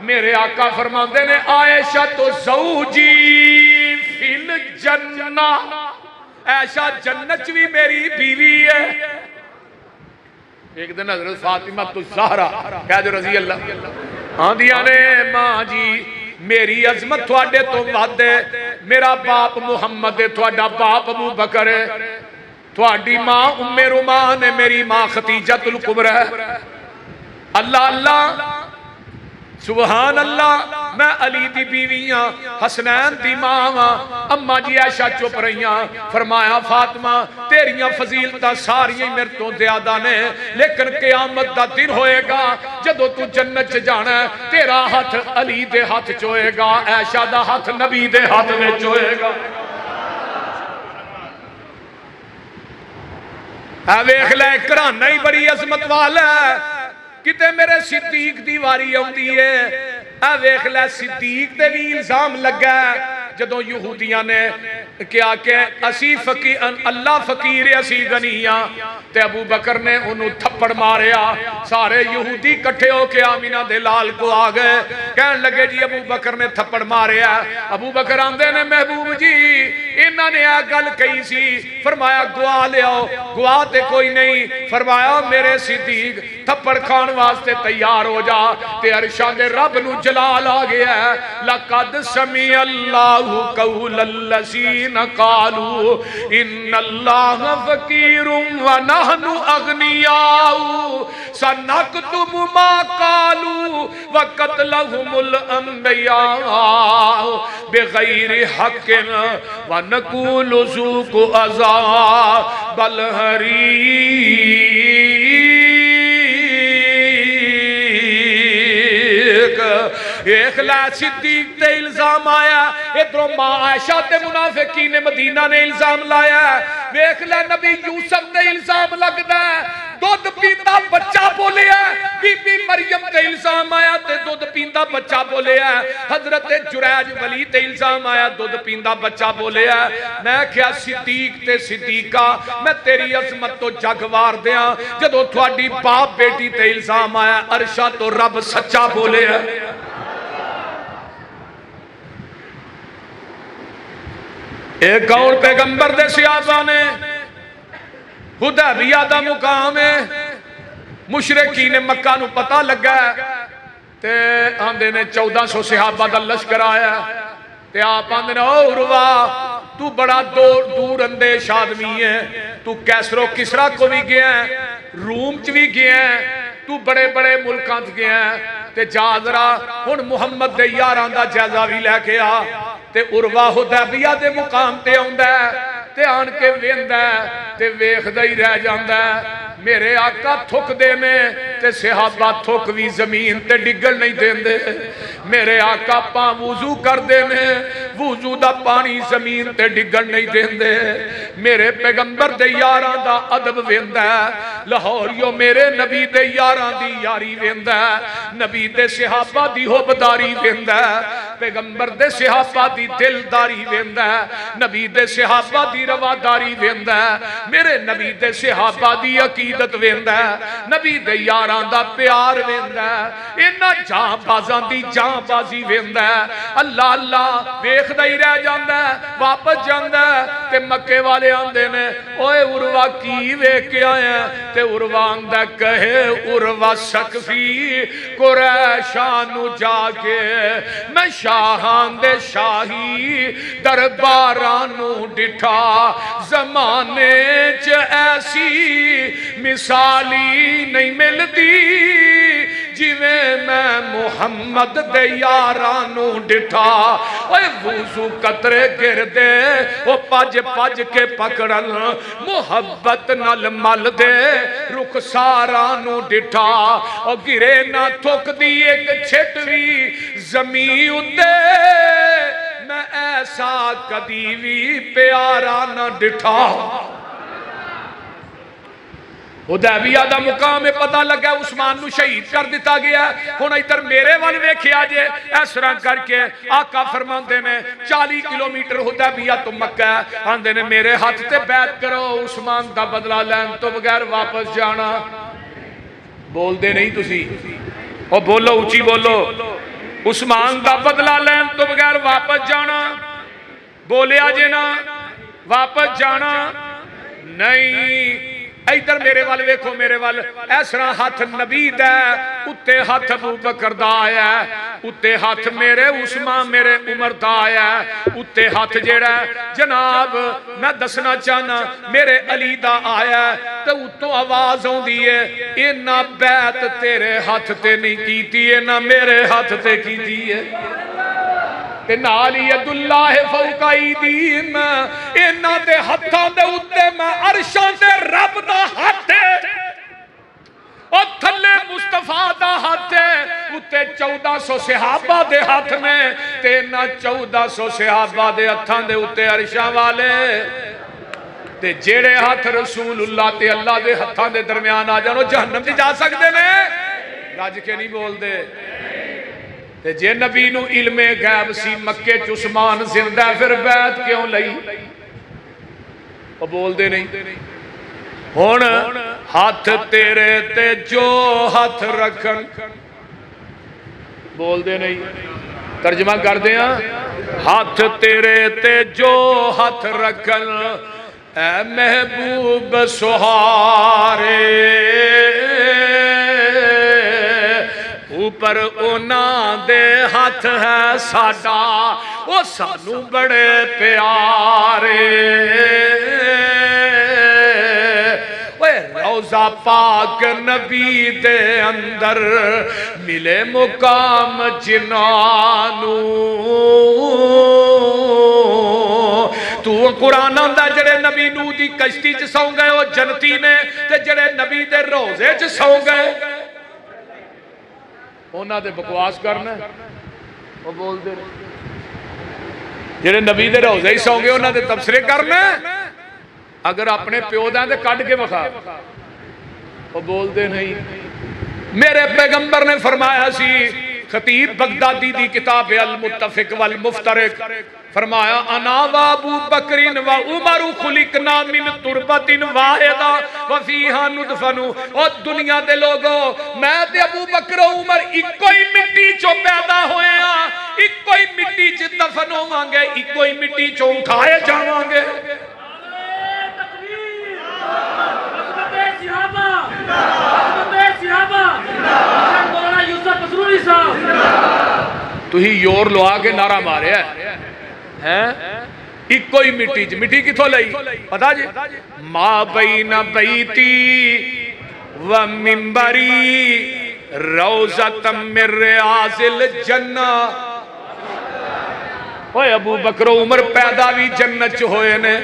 S1: میرے آقا فرماندے نے عائشہ تو زوجی فی الجنہ عائشہ جنت بھی میری بیوی ہے ایک دن حضرت فاطمہ الزہرا کہہ دے رضی اللہ آندیاں نے ماں جی میری عظمت تھوڑے تو ود ہے میرا باپ محمد ہے تھوڑا باپ ابو بکر ہے تھوڑی ماں ام رومان ہے میری ماں خدیجۃ الکبریٰ ہے اللہ اللہ سبحان اللہ میں علی دی بیویاں حسنین دی ماں اماں جی عائشہ چپ رہیاں فرمایا فاطمہ تیریاں فضیلتاں ساریاں میرے تو زیادہ نے لیکن قیامت دا دن ہوئے گا جدو تو جنت جانا ہے تیرا ہاتھ علی دے ہاتھ چوئے گا عائشہ دا ہاتھ نبی دے ہاتھ میں چوئے گا اے ویکھ لے کرانہ ہی بڑی عظمت والا ہے کتے میرے صدیق دی واری آندی ہے اے ویکھ لے صدیق تے بھی الزام لگا ہے جدوں یہودیاں نے کیا کہ اسی فقیر اللہ فقیر اسی غنیاں تے ابو بکر نے انہوں تھپڑ ماریا سارے یہودی کٹھے ہو کے آمینہ دے لال کو آگئے کہنے لگے جی ابو بکر نے تھپڑ ماریا ابو بکر آندے نے محبوب جی انہاں نے گل کہی سی فرمایا گواہ لے آؤ گواہ تے کوئی نہیں فرمایا میرے صدیق تھپڑ کھان واسطے تیار ہو جا تے عرشاں دے رب نو جلال آ گیا ہے لقد سمع اللہ قول الذین قالوا ان اللہ فقیر ونحن اغنیاء سنکتب ما قالوا وقتلهم الانبیاء بغیر حق ونقول ذوقوا عذاب الحریق ایخلا صدیق تے الزام آیا ادھروں ماں عائشہ تے منافقین مدینہ نے الزام لایا ویخلا نبی یوسف تے الزام لگدا ہے دودھ پیندا بچہ بولے ہے بی بی مریم تے الزام آیا تے دودھ پیندا بچہ بولے ہے حضرت جریج ولی تے الزام آیا دودھ پیندا بچہ بولے ہے میں کیا صدیق تے صدیقہ میں تیری عظمت تو جگوار دیاں جدو تھوڑی باپ بیٹی تے الزام آیا عرشہ تو رب سچا بولے ہے ایک اور پیغمبر دے صحابہ نے حدیبیہ دا مقام ہے مشرکین مکہ نو پتہ لگا ہے تے آندے نے 1400 صحابہ دا لشکر آیا تے آپ آندے نے او عروہ تو بڑا دور اندیش آدمی ہے تو کیسر و کسرا کو بھی گیا ہے روم چ بھی گیا ہے تو بڑے بڑے ملکاں چ گیا ہے تے جا ذرا ہن محمد دے یاراں دا جائزہ بھی لے کے آ تے عروہ حدیبیہ دے مقام تے آندا ہے تے آن کے ویندا ہے تے ویکھدا ہی رہ جاندا ہے میرے آقا تھک دے نے تے صحابہ تھک بھی زمین تے ڈگل نہیں دیندے میرے آقا پاں وضو کر دے نے وضو دا پانی زمین تے ڈگن نہیں دیندے میرے پیغمبر دے یاراں دا ادب ویندا ہے لاہوریو میرے نبی دے یاراں دی یاری ویندا ہے نبی دے صحابہ دی حبداری ویندا ہے پیغمبر دے صحابہ دی دلداری ویندا ہے نبی دے صحابہ دی رواداری ویندا ہے میرے نبی دے صحابہ دی عقیدت ویندا ہے نبی دے یاراں دا پیار ویندا ہے انہاں جاں بازاں دی جاں بازی ویندا ہے اللہ اللہ ویکھدا ہی رہ جاندا ہے واپس جاندا ہے تے مکے والے آندے نے اوئے عروا کی ویکھ کے آیا تے عروا آندا کہے عروا سقفی قریشاں نو جا کے میں شاہاں دے شاہی درباراں نو ڈٹھا زمانے چ ایسی مثالی نہیں ملتی جویں میں محمد دے یاراں نو ڈٹھا اوے وضو قطرے گر دے او پج پج کے پکڑن محبت نال مل دے رخساراں نو ڈٹھا او گرے نہ تھک دی ایک چھٹ وی زمین اُتے میں ایسا کدی وی پیارا نہ ڈٹھا حدیبیہ دا مقام میں پتہ لگا عثمان نو شہید کر دیتا گیا ہن ادھر میرے ول ویکھیا جے اس طرح کر کے آقا فرماندے نے 40 کلومیٹر حدیبیہ تو مکہ آندے نے میرے ہاتھ تے بیعت کرو عثمان دا بدلہ لین تو بغیر واپس جانا بول دے نہیں تسی او بولو اونچی بولو عثمان دا بدلہ لین تو بغیر واپس جانا بولیا جے نا واپس جانا نہیں ایدر میرے وال ویکھو میرے وال ایسرا ہاتھ نبی دا اتے ہاتھ ابو بکر دا آیا اتے ہاتھ میرے عثمان میرے عمر دا آیا اتے ہاتھ جیڑا جناب میں دسنا چاہنا میرے علی دا آیا تو اتو آواز ہوں دیئے اینا بیعت تیرے ہاتھ تے نہیں کیتی اینا میرے ہاتھ تے کیتی ہے تے نالی ید اللہ فوق ایدیم اینا دے ہتھاں دے اتے میں عرشاں دے رب دا ہاتھ اور تھلے مصطفیٰ دا ہاتھ اتے 1400 صحابہ دے ہاتھ میں تے نا 1400 صحابہ دے ہتھاں دے اتے عرشاں والے تے جیڑے ہاتھ رسول اللہ تے اللہ دے ہتھاں دے درمیان آ جانو جہنم دی جا سکتے نے راج کے نہیں بول دے تے جے نبی نو علم غیب سی مکے چ عثمان زندہ پھر بیعت کیوں لئی او بول دے نہیں ہن ہاتھ تیرے تے جو ہاتھ رکھن بول دے نہیں ترجمہ کر دیں ہاتھ تیرے تے جو ہاتھ رکھن اے محبوب سہارے اوپر اونا دے ہاتھ ہے ساڈا وہ سانو بڑے پیارے روضہ پاک نبی دے اندر ملے مقام جنانو تو قرآن آندہ جڑے نبی نو دی کشتی چ سو گئے وہ جنتی نے تے جڑے نبی دے روزے چ سو گئے اونا دے بکواس کرنا وہ بول دے جڑے نبی دے روزے ہی سو گئے اونا دے تبصرے کرنا اگر اپنے پیو دیں دے کٹ کے بخا وہ بول دے نہیں میرے پیغمبر نے فرمایا سی خطیب بغدادی دی کتاب المتفق والمفترق فرمایا انا و ابو بکرین و عمر خلقنا من تربت واحدہ وفیہا ندفن اور دنیا دے لوگوں میں تے ابو بکر و عمر ایک کوئی مٹی چو پیدا ہوئے ہیں ایک کوئی مٹی چو دفن ہوں گے ایک کوئی مٹی چو اٹھائے جاؤں گے تو ہی یور لوا کے نعرہ مارے ہیں ایک کوئی مٹی کتھوں لئی پتا جی ما بین بیتی و منبری روزت من ریاض الجنہ اوہ ابو بکر و عمر پیدا بھی جنت ہوئے نے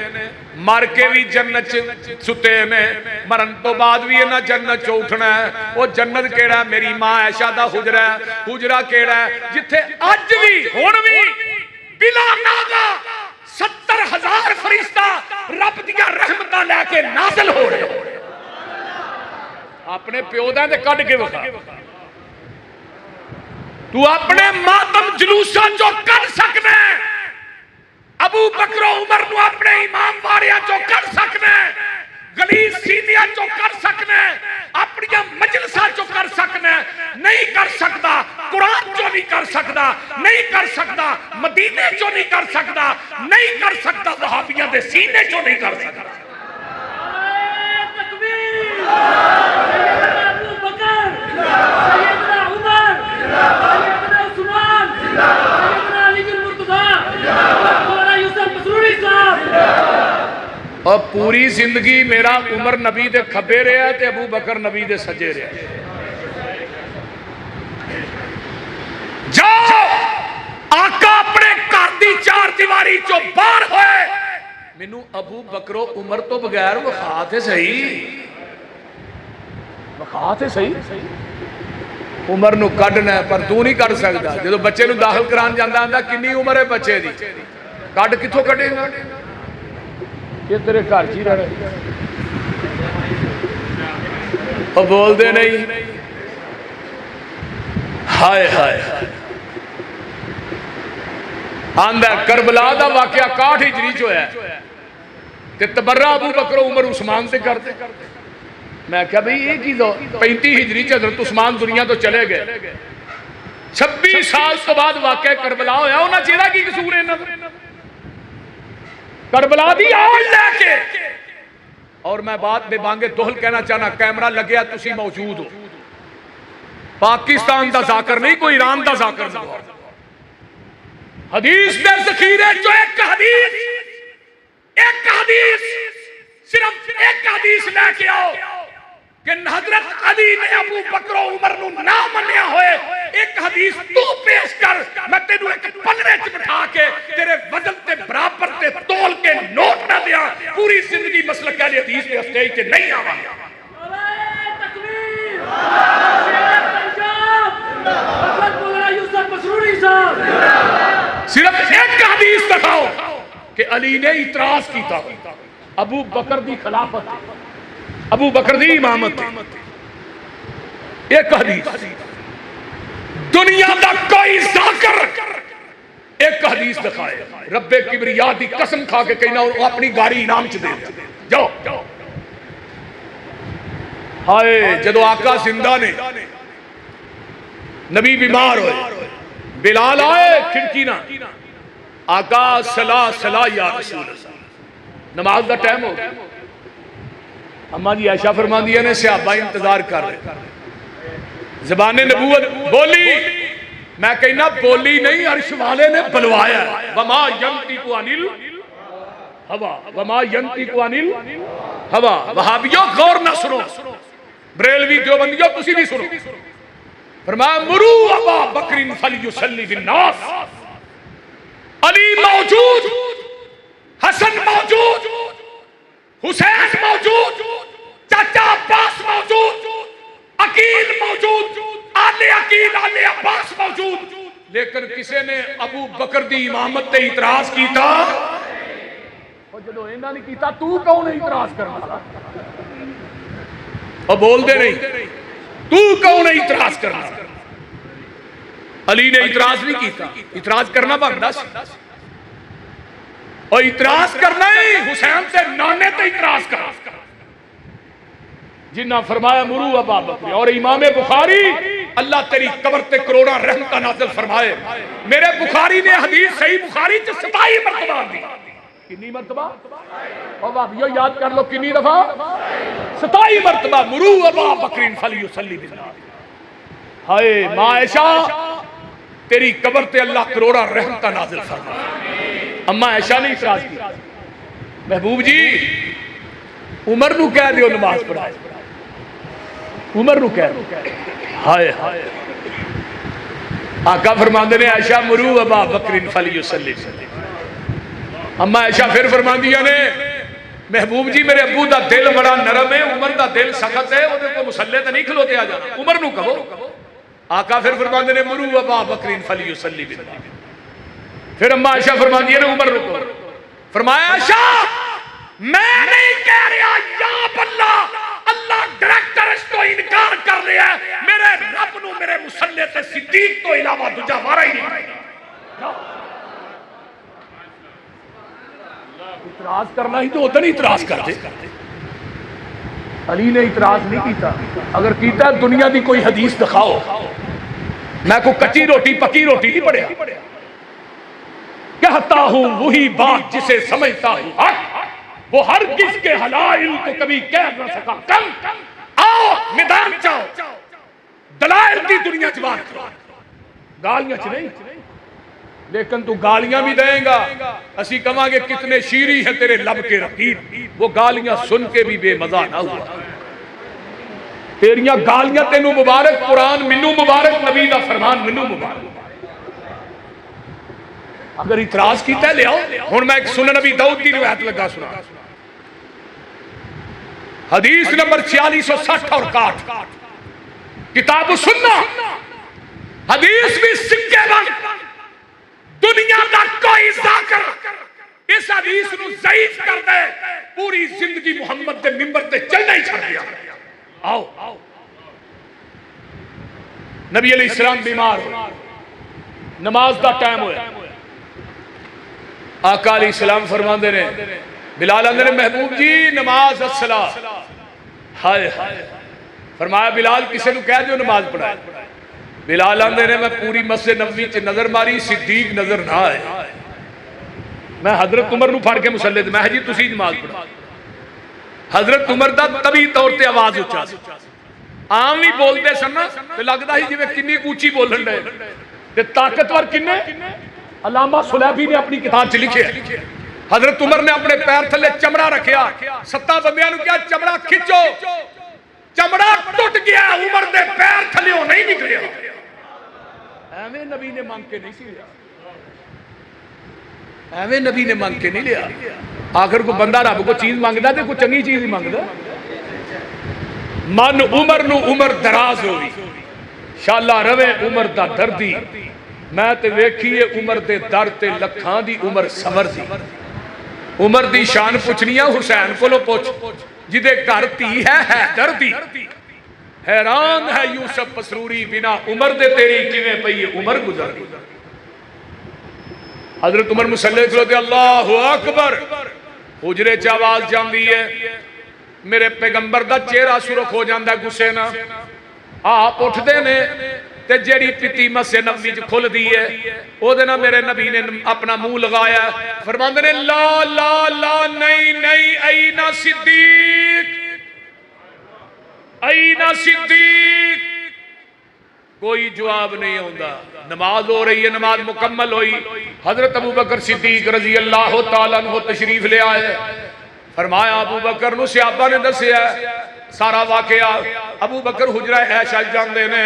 S1: مر کے بھی جنت ستے نے مرن تو بعد بھی یہ نہ جنت چو اٹھنا ہے وہ جنت کیڑا ہے میری ماں عائشہ دا حجرہ ہے حجرہ کیڑا ہے جتھے اج بھی ہون بھی بلا ناغا 70,000 فرشتہ رب دیا رحمتہ لے کے نازل ہو رہے اپنے پیو دے کڈ کے وکھا تو اپنے ماتم جلوساں جو کر سکنا ہے ابو بکر و عمر نو اپنے امام واریاں جو کر سکنا ہے غلیظ سینیاں جو کر سکنا ہے اپنی مجلساں جو کر سکنا ہے نہیں کر سکتا قرآن جو نہیں کر سکتا نہیں کر سکتا مدینے جو نہیں کر سکتا نہیں کر سکتا وہابیاں دے سینے جو نہیں کر سکتا اور پوری زندگی میرا عمر نبی دے کھبے رہا تے ابو بکر نبی دے سجے رہا جاؤ آقا اپنے گھر دی چار دیواری چو باہر ہوئے مینوں ابو بکر و عمر تو بغیر وخا تے صحیح وخا تے صحیح عمر نو کڈنا پر تو نہیں کر سکتا جدو بچے نو داخل کران جاندا آندا کنی عمر ہے بچے دی کڈ کتھوں کڈے گا یہ تیرے گھر چ ہی رہنا اور بول دے نہیں ہائے ہائے آندا کربلا دا واقعہ 61 ہجری چ ہویا تے تبرہ ابو بکر و عمر عثمان سے کرتے میں کہا بھئی یہ کی دو 35 ہجری چ حضرت عثمان دنیا تو چلے گئے 26 سال تو بعد واقعہ کربلا ہویا انہاں چہرہ کی قصور ہے انہاں کربلا دی آج لے کے اور میں بات بے بانگے دہل کہنا چاہنا کیمرہ لگیا تسی موجود ہو پاکستان دا ذاکر نہیں کوئی ایران دا ذاکر نہیں حدیث دے ذخیرے جو ایک حدیث صرف ایک حدیث لے کے آؤ کہ حضرت علی نے ابو بکر و عمر نو نہ منیا ہوئے ایک حدیث تو پیش کر میں تینوں ایک پلڑے چ بٹھا کے تیرے وزن تے برابر تے تول کے نوٹ نہ دیا پوری زندگی مسلک اہل حدیث کے اسٹیج تے نہیں آوا تکبیر حضرت مولانا یوسف مسروری صاحب صرف ایک حدیث دکھاؤ کہ علی نے اعتراض کیتا ابو بکر دی خلافت ابو بکر دی امامت ایک حدیث دنیا دا کوئی ذاکر ایک حدیث دکھائے رب کبریا دی قسم کھا کے کہنا اور اپنی گاڑی انعام چ دے جاؤ ہائے جدو آقا زندہ نے نبی بیمار ہوئے بلال آئے کھڑکی نہ آقا صلاح یا رسول اللہ نماز دا ٹائم ہو اماں جی عائشہ فرماندی نے صحابہ انتظار کر رہے زبان نبوت بولی میں کہنا بولی نہیں عرش والے نے بلوایا وما ینطق عن الہوا وما ینطق عن الہوا وہابیوں غور نہ سنو بریلوی دیوبندیوں تسی بھی سنو فرمایا مرو ابا بکر فلیصلی بالناس علی موجود حسن موجود حسین موجود چاچا عباس موجود عقیل موجود آل عقیل آل عباس موجود لیکن کسی نے ابو بکر دی امامت تے اعتراض کیتا اور جدو انہاں نے کیتا تو کون اعتراض کرنا اور بول دے نہیں تو کون اعتراض کرنا علی نے اعتراض نہیں کیتا اعتراض کرنا بندا سی اور اعتراض کرنا ہی حسین سے نانے تے اعتراض کرا جنہ فرمایا مرو ابا بکر اور امام بخاری اللہ تیری قبر تے کروڑا رحمتہ نازل فرمائے میرے بخاری نے حدیث صحیح بخاری چ 27 مرتبہ دی کنی مرتبہ اور بھائیو یاد کر لو کنی دفعہ 27 مرتبہ مرو ابا بکر فلیصلی بالناس ہائے ماں عائشہ تیری قبر تے اللہ کروڑا رحمتہ نازل فرمائے اما عائشہ نے اعتراض کیا محبوب جی عمر نو کہہ دیو نماز پڑھائے عمر نو کہہ دیو ہائے ہائے آقا فرماندے نے عائشہ مرو ابا بکر فلیصلی اما عائشہ پھر فرماندیاں نے محبوب جی میرے ابو دا دل بڑا نرم ہے عمر دا دل سخت ہے وہ کو مسلے تے نہیں کھلوتے آ جانا عمر نو کہو آقا پھر فرماندے نے مرو ابا بکر فلیصلی بالناس پھر اما عائشہ فرماتی ہے نا عمر رکو، فرمایا عائشہ میں نہیں کہہ رہا یا اللہ اللہ ڈائریکٹر اس تو انکار کر رہا ہے، میرے رب نو میرے مسلح تے صدیق تو علاوہ دوجا مارا ہی نہیں۔ اعتراض کرنا ہی تو ادھر اعتراض کر دے۔ علی نے اعتراض نہیں کیتا، اگر کیتا دنیا دی کوئی حدیث دکھاؤ، میں کوئی کچی روٹی پکی روٹی نہیں پڑھیا، کہتا ہوں وہی بات جسے سمجھتا ہوں حق، وہ ہرگز کے حلال کو کبھی کہہ نہ سکا کم۔ آؤ میدان چاہو، دلائل دی دنیا چ بات کرو، گالیاں چ نہیں، لیکن تو گالیاں بھی دیں گا، اسی کہاں گے کتنے شیریں ہیں تیرے لب کے رقیب، وہ گالیاں سن کے بھی بے مزہ نہ ہوا۔ تیریاں گالیاں تینوں مبارک، قرآن منو مبارک، نبی دا فرمان منو مبارک۔ اگر اعتراض کیتا ہے لے آؤ۔ ہن میں ایک سنن نبی داؤد دی روایت لگا سنا، حدیث نمبر 4660 اور 61، کتاب السنہ، حدیث بھی سکے بند، دنیا دا کوئی ذاکر اس حدیث نو ضعیف کر دے، پوری زندگی محمد دے منبر تے چلنا ہی چھڑ دیا۔ آؤ نبی علیہ السلام بیمار ہو، نماز دا ٹائم ہویا، آقا علیہ السلام فرماندے نے، بلال اندر محبوب جی نماز الصلاۃ، ہائے فرمایا بلال کسے نو کہہ دیو نماز پڑھائے۔ بلال اندر نے میں پوری مسجد نبوی چ نظر ماری، صدیق نظر نہ آئے، میں حضرت عمر نو پھڑ کے مسلے تے میں جی تسی نماز پڑھا۔ حضرت عمر دا طبی طور تے آواز اچھا سی، عام نہیں بولتے سن نا تے لگدا ہی جویں کنی اونچی بولن دے تے طاقتور کنے۔ علامہ سلیبی نے اپنی کتاب چ لکھے، حضرت عمر نے اپنے پیر تھلے چمڑا رکھیا، 7 بندیاں نو کیا چمڑا کھچو، چمڑا ٹوٹ گیا، عمر دے پیر تھلیوں نہیں نکلیا۔ ایویں نبی نے مانگ کے نہیں سی لیا، ایویں نبی نے مانگ کے نہیں لیا۔ آخر کو بندہ رب کو چیز مانگدا تے کوئی چنگی چیز ہی مانگدا۔ من عمر نو عمر دراز ہوئی، شالا روے عمر دا دردی، میں تے ویکھیے عمر دے در تے لکھاں دی عمر سمر دی۔ عمر دی شان پوچھنیاں حسین کو لو پوچھ، جدے گھر تھی ہے حیدر دی، حیران ہے یوسف پسروری بنا عمر دے تیری کیویں پئی عمر گزر دی۔ حضرت عمر مسلح کھلوتے اللہ اکبر، حجرے چ آواز جاندی ہے، میرے پیغمبر دا چہرہ سرخ ہو جاندا ہے غصے نہ، آپ اٹھدے نے تے جیڑی پتی مسجد نبوی چ کھل دی ہے او دے نا میرے نبی نے اپنا منہ لگایا، فرماندے نے لا لا لا نہیں نہیں، این صدیق، این صدیق، کوئی جواب نہیں ہوندا۔ نماز ہو رہی ہے، نماز مکمل ہوئی، حضرت ابوبکر صدیق رضی اللہ تعالیٰ عنہ تشریف لے آئے، فرمایا ابو بکر نو صحابہ نے دسیا سارا واقعہ۔ ابو بکر حجرہ عائشہ جاندے نے،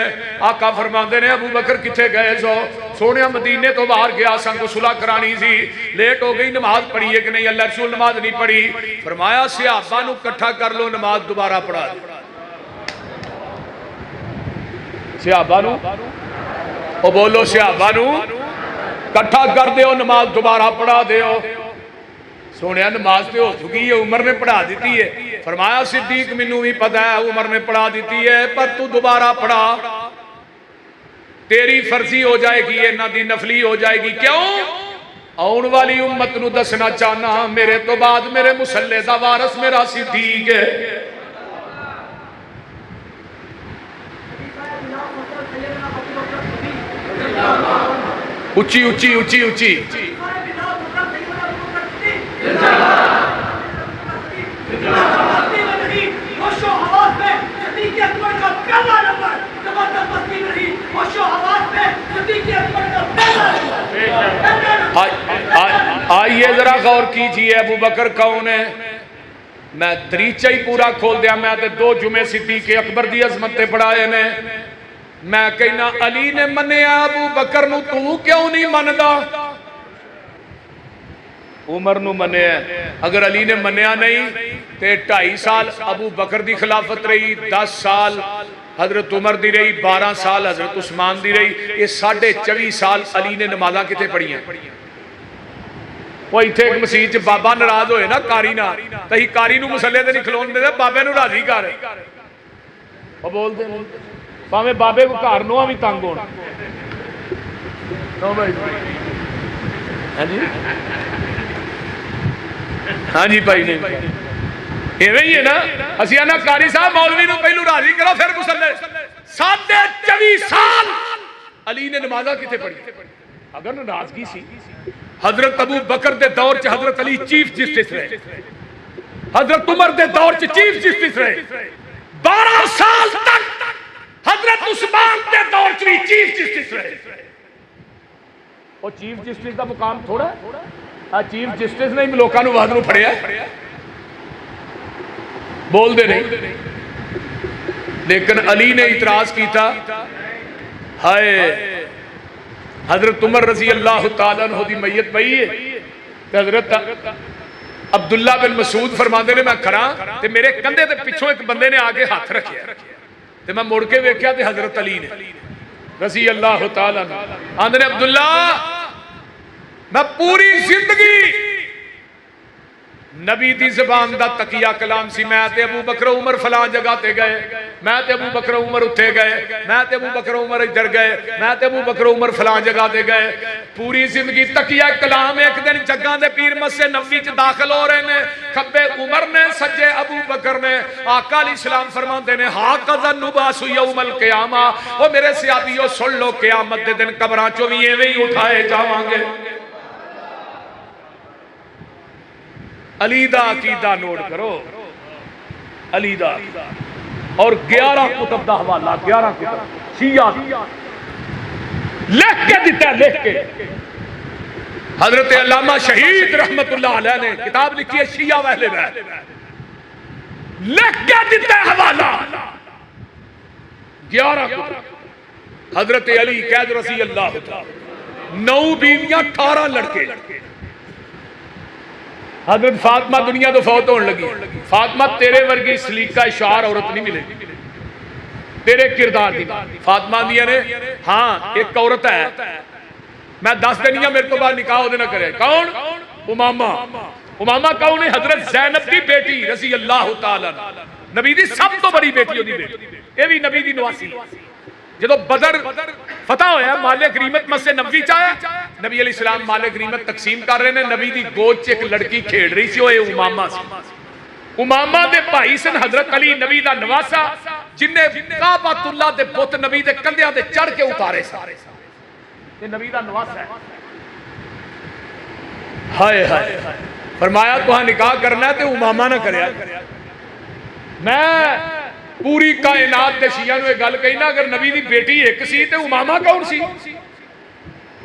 S1: آقا فرماندے نے ابو بکر کتھے گئے سو؟ سونیا مدینے تو باہر گیا سن کو صلح کرانی سی، لیٹ ہو گئی، نماز پڑھی ہے کہ نہیں؟ اللہ رسول نماز نہیں پڑھی۔ فرمایا صحابہ نو کٹھا کر لو، نماز دوبارہ پڑھا دو۔ صحابہ نو او بولو، صحابہ نو کٹھا کر دیو، نماز دوبارہ پڑھا دیو۔ سونے نماز تے ہو چکی ہے، عمر نے پڑھا دیتی ہے۔ فرمایا صدیق منو بھی پتہ ہے عمر نے پڑھا دیتی ہے، پر تو دوبارہ پڑھا، تیری فرضی ہو جائے گی، یہ نہ دی نفلی ہو جائے گی۔ کیوں؟ آن والی امت نو دسنا چاہنا میرے تو بعد میرے مسلح دا وارث میرا صدیق ہے۔ اچھی اچھی اچھی اچھی آئیے ذرا غور کیجئے ابو بکر کون ہے؟ میں دریچہ ہی پورا کھول دیا، میں تے 2 جمعے صدیق اکبر دی عظمت تے پڑھائے نے۔ میں کہنا علی نے منیا ابو بکر نو، تو کیوں نہیں مندا؟ عمر نو منیا، اگر علی نے منیا نہیں تے 2.5 سال ابو بکر دی خلافت رہی، 10 سال حضرت عمر دی رہی، 12 سال حضرت عثمان دی رہی، یہ 24.5 سال علی نے نمازاں کتے پڑھی ہیں؟ وہ اتنے ایک مسیح چ بابا ناراض ہوئے نا کاری نہ تو ہی کاری نو مسلے تے نہیں کھلون دے بابے نو راضی کر وہ بول دے پاویں بابے کو گھر نو بھی تنگ ہونا ہاں جی بھائی نے ایویں ہی ہے نا اسی آنا کاری صاحب مولوی نو پہلو راضی کرو پھر مسلے 24 سال علی نے نمازاں کتے پڑھی اگر ناراضگی سی حضرت ابو بکر دے دور چ حضرت علی چیف جسٹس رہے حضرت عمر دے دور چ چیف جسٹس رہے 12 سال تک حضرت عثمان دے دور چ بھی چیف جسٹس رہے وہ چیف جسٹس دا مقام تھوڑا ہے چیف جسٹس نے لوکاں نو وحد نو پھڑیا بول دے نہیں لیکن علی نے اعتراض کیتا ہائے حضرت عمر رضی اللہ تعالیٰ عنہ دی میت پئی ہے حضرت عبداللہ بن مسعود فرماندے نے میں کھڑا تے میرے کندھے تے پچھوں ایک بندے نے آگے ہاتھ رکھیا تے میں مڑ کے ویکھیا تے حضرت علی نے رضی اللہ تعالیٰ عنہ آندے نے عبداللہ میں پوری زندگی نبی دی زبان دا تقیہ کلام سی میں تے ابو بکر عمر فلاں جگہ تے گئے میں تے ابو بکر عمر اتھے گئے میں تے ابو بکر عمر ادھر گئے میں تے ابو بکر عمر فلاں جگہ تے گئے پوری زندگی تقیہ کلام ایک دن جگہ دے پیر مسجد نبوی چ داخل ہو رہے نے کھبے عمر نے سجے ابو بکر نے آقا علیہ السلام فرماندے نے ہاکذا نبعث یوم القیامہ او میرے صحابیو سن لو قیامت دے دن قبراں چوں وی ایویں ہی اٹھائے جاواں گے علی دا عقیدہ نوٹ کرو علی دا اور 11 کتب دا حوالہ 11 کتب شیعہ لکھ کے دیتا ہے لکھ کے حضرت علامہ شہید رحمت اللہ علیہ نے کتاب لکھی ہے شیعہ و اہل بیت لکھ کے دیتا ہے حوالہ 11 کتب حضرت علی قید رضی اللہ تعالی 9 بیویاں 18 لڑکے حضرت فاطمہ دنیا تو فوت ہونے لگی فاطمہ تیرے ورگی سلیقہ اشعار عورت نہیں ملے تیرے کردار دی فاطمہ دیا نے ہاں ایک عورت ہے میں 10 دنیا میرے کو بعد نکاح ہو دینا کرے کون امامہ امامہ کون ہے حضرت زینب دی بیٹی رضی اللہ تعالیٰ نبی دی سب تو بڑی بیٹی ہوتی بیٹی یہ بھی نبی دی نواسی جدو بدر فتح ہویا مال غنیمت مسجد نبوی چاہے نبی علیہ السلام مال غنیمت تقسیم کر رہے ہیں نبی دی گود چ ایک لڑکی کھیڑ رہی سی وہ امامہ سی امامہ دے بھائی سن حضرت علی نبی دا نواسا جن نے کعبۃ اللہ دے بت نبی دے کندھیاں تے چڑھ کے اتارے سارے یہ نبی دا نواسا ہے ہائے ہائے فرمایا تو ہاں نکاح کرنا ہے تے امامہ نہ کریا میں پوری کائنات دے شیعہ نو ایک گل کہی نا اگر نبی دی بیٹی ایک سی تے امامہ کون سی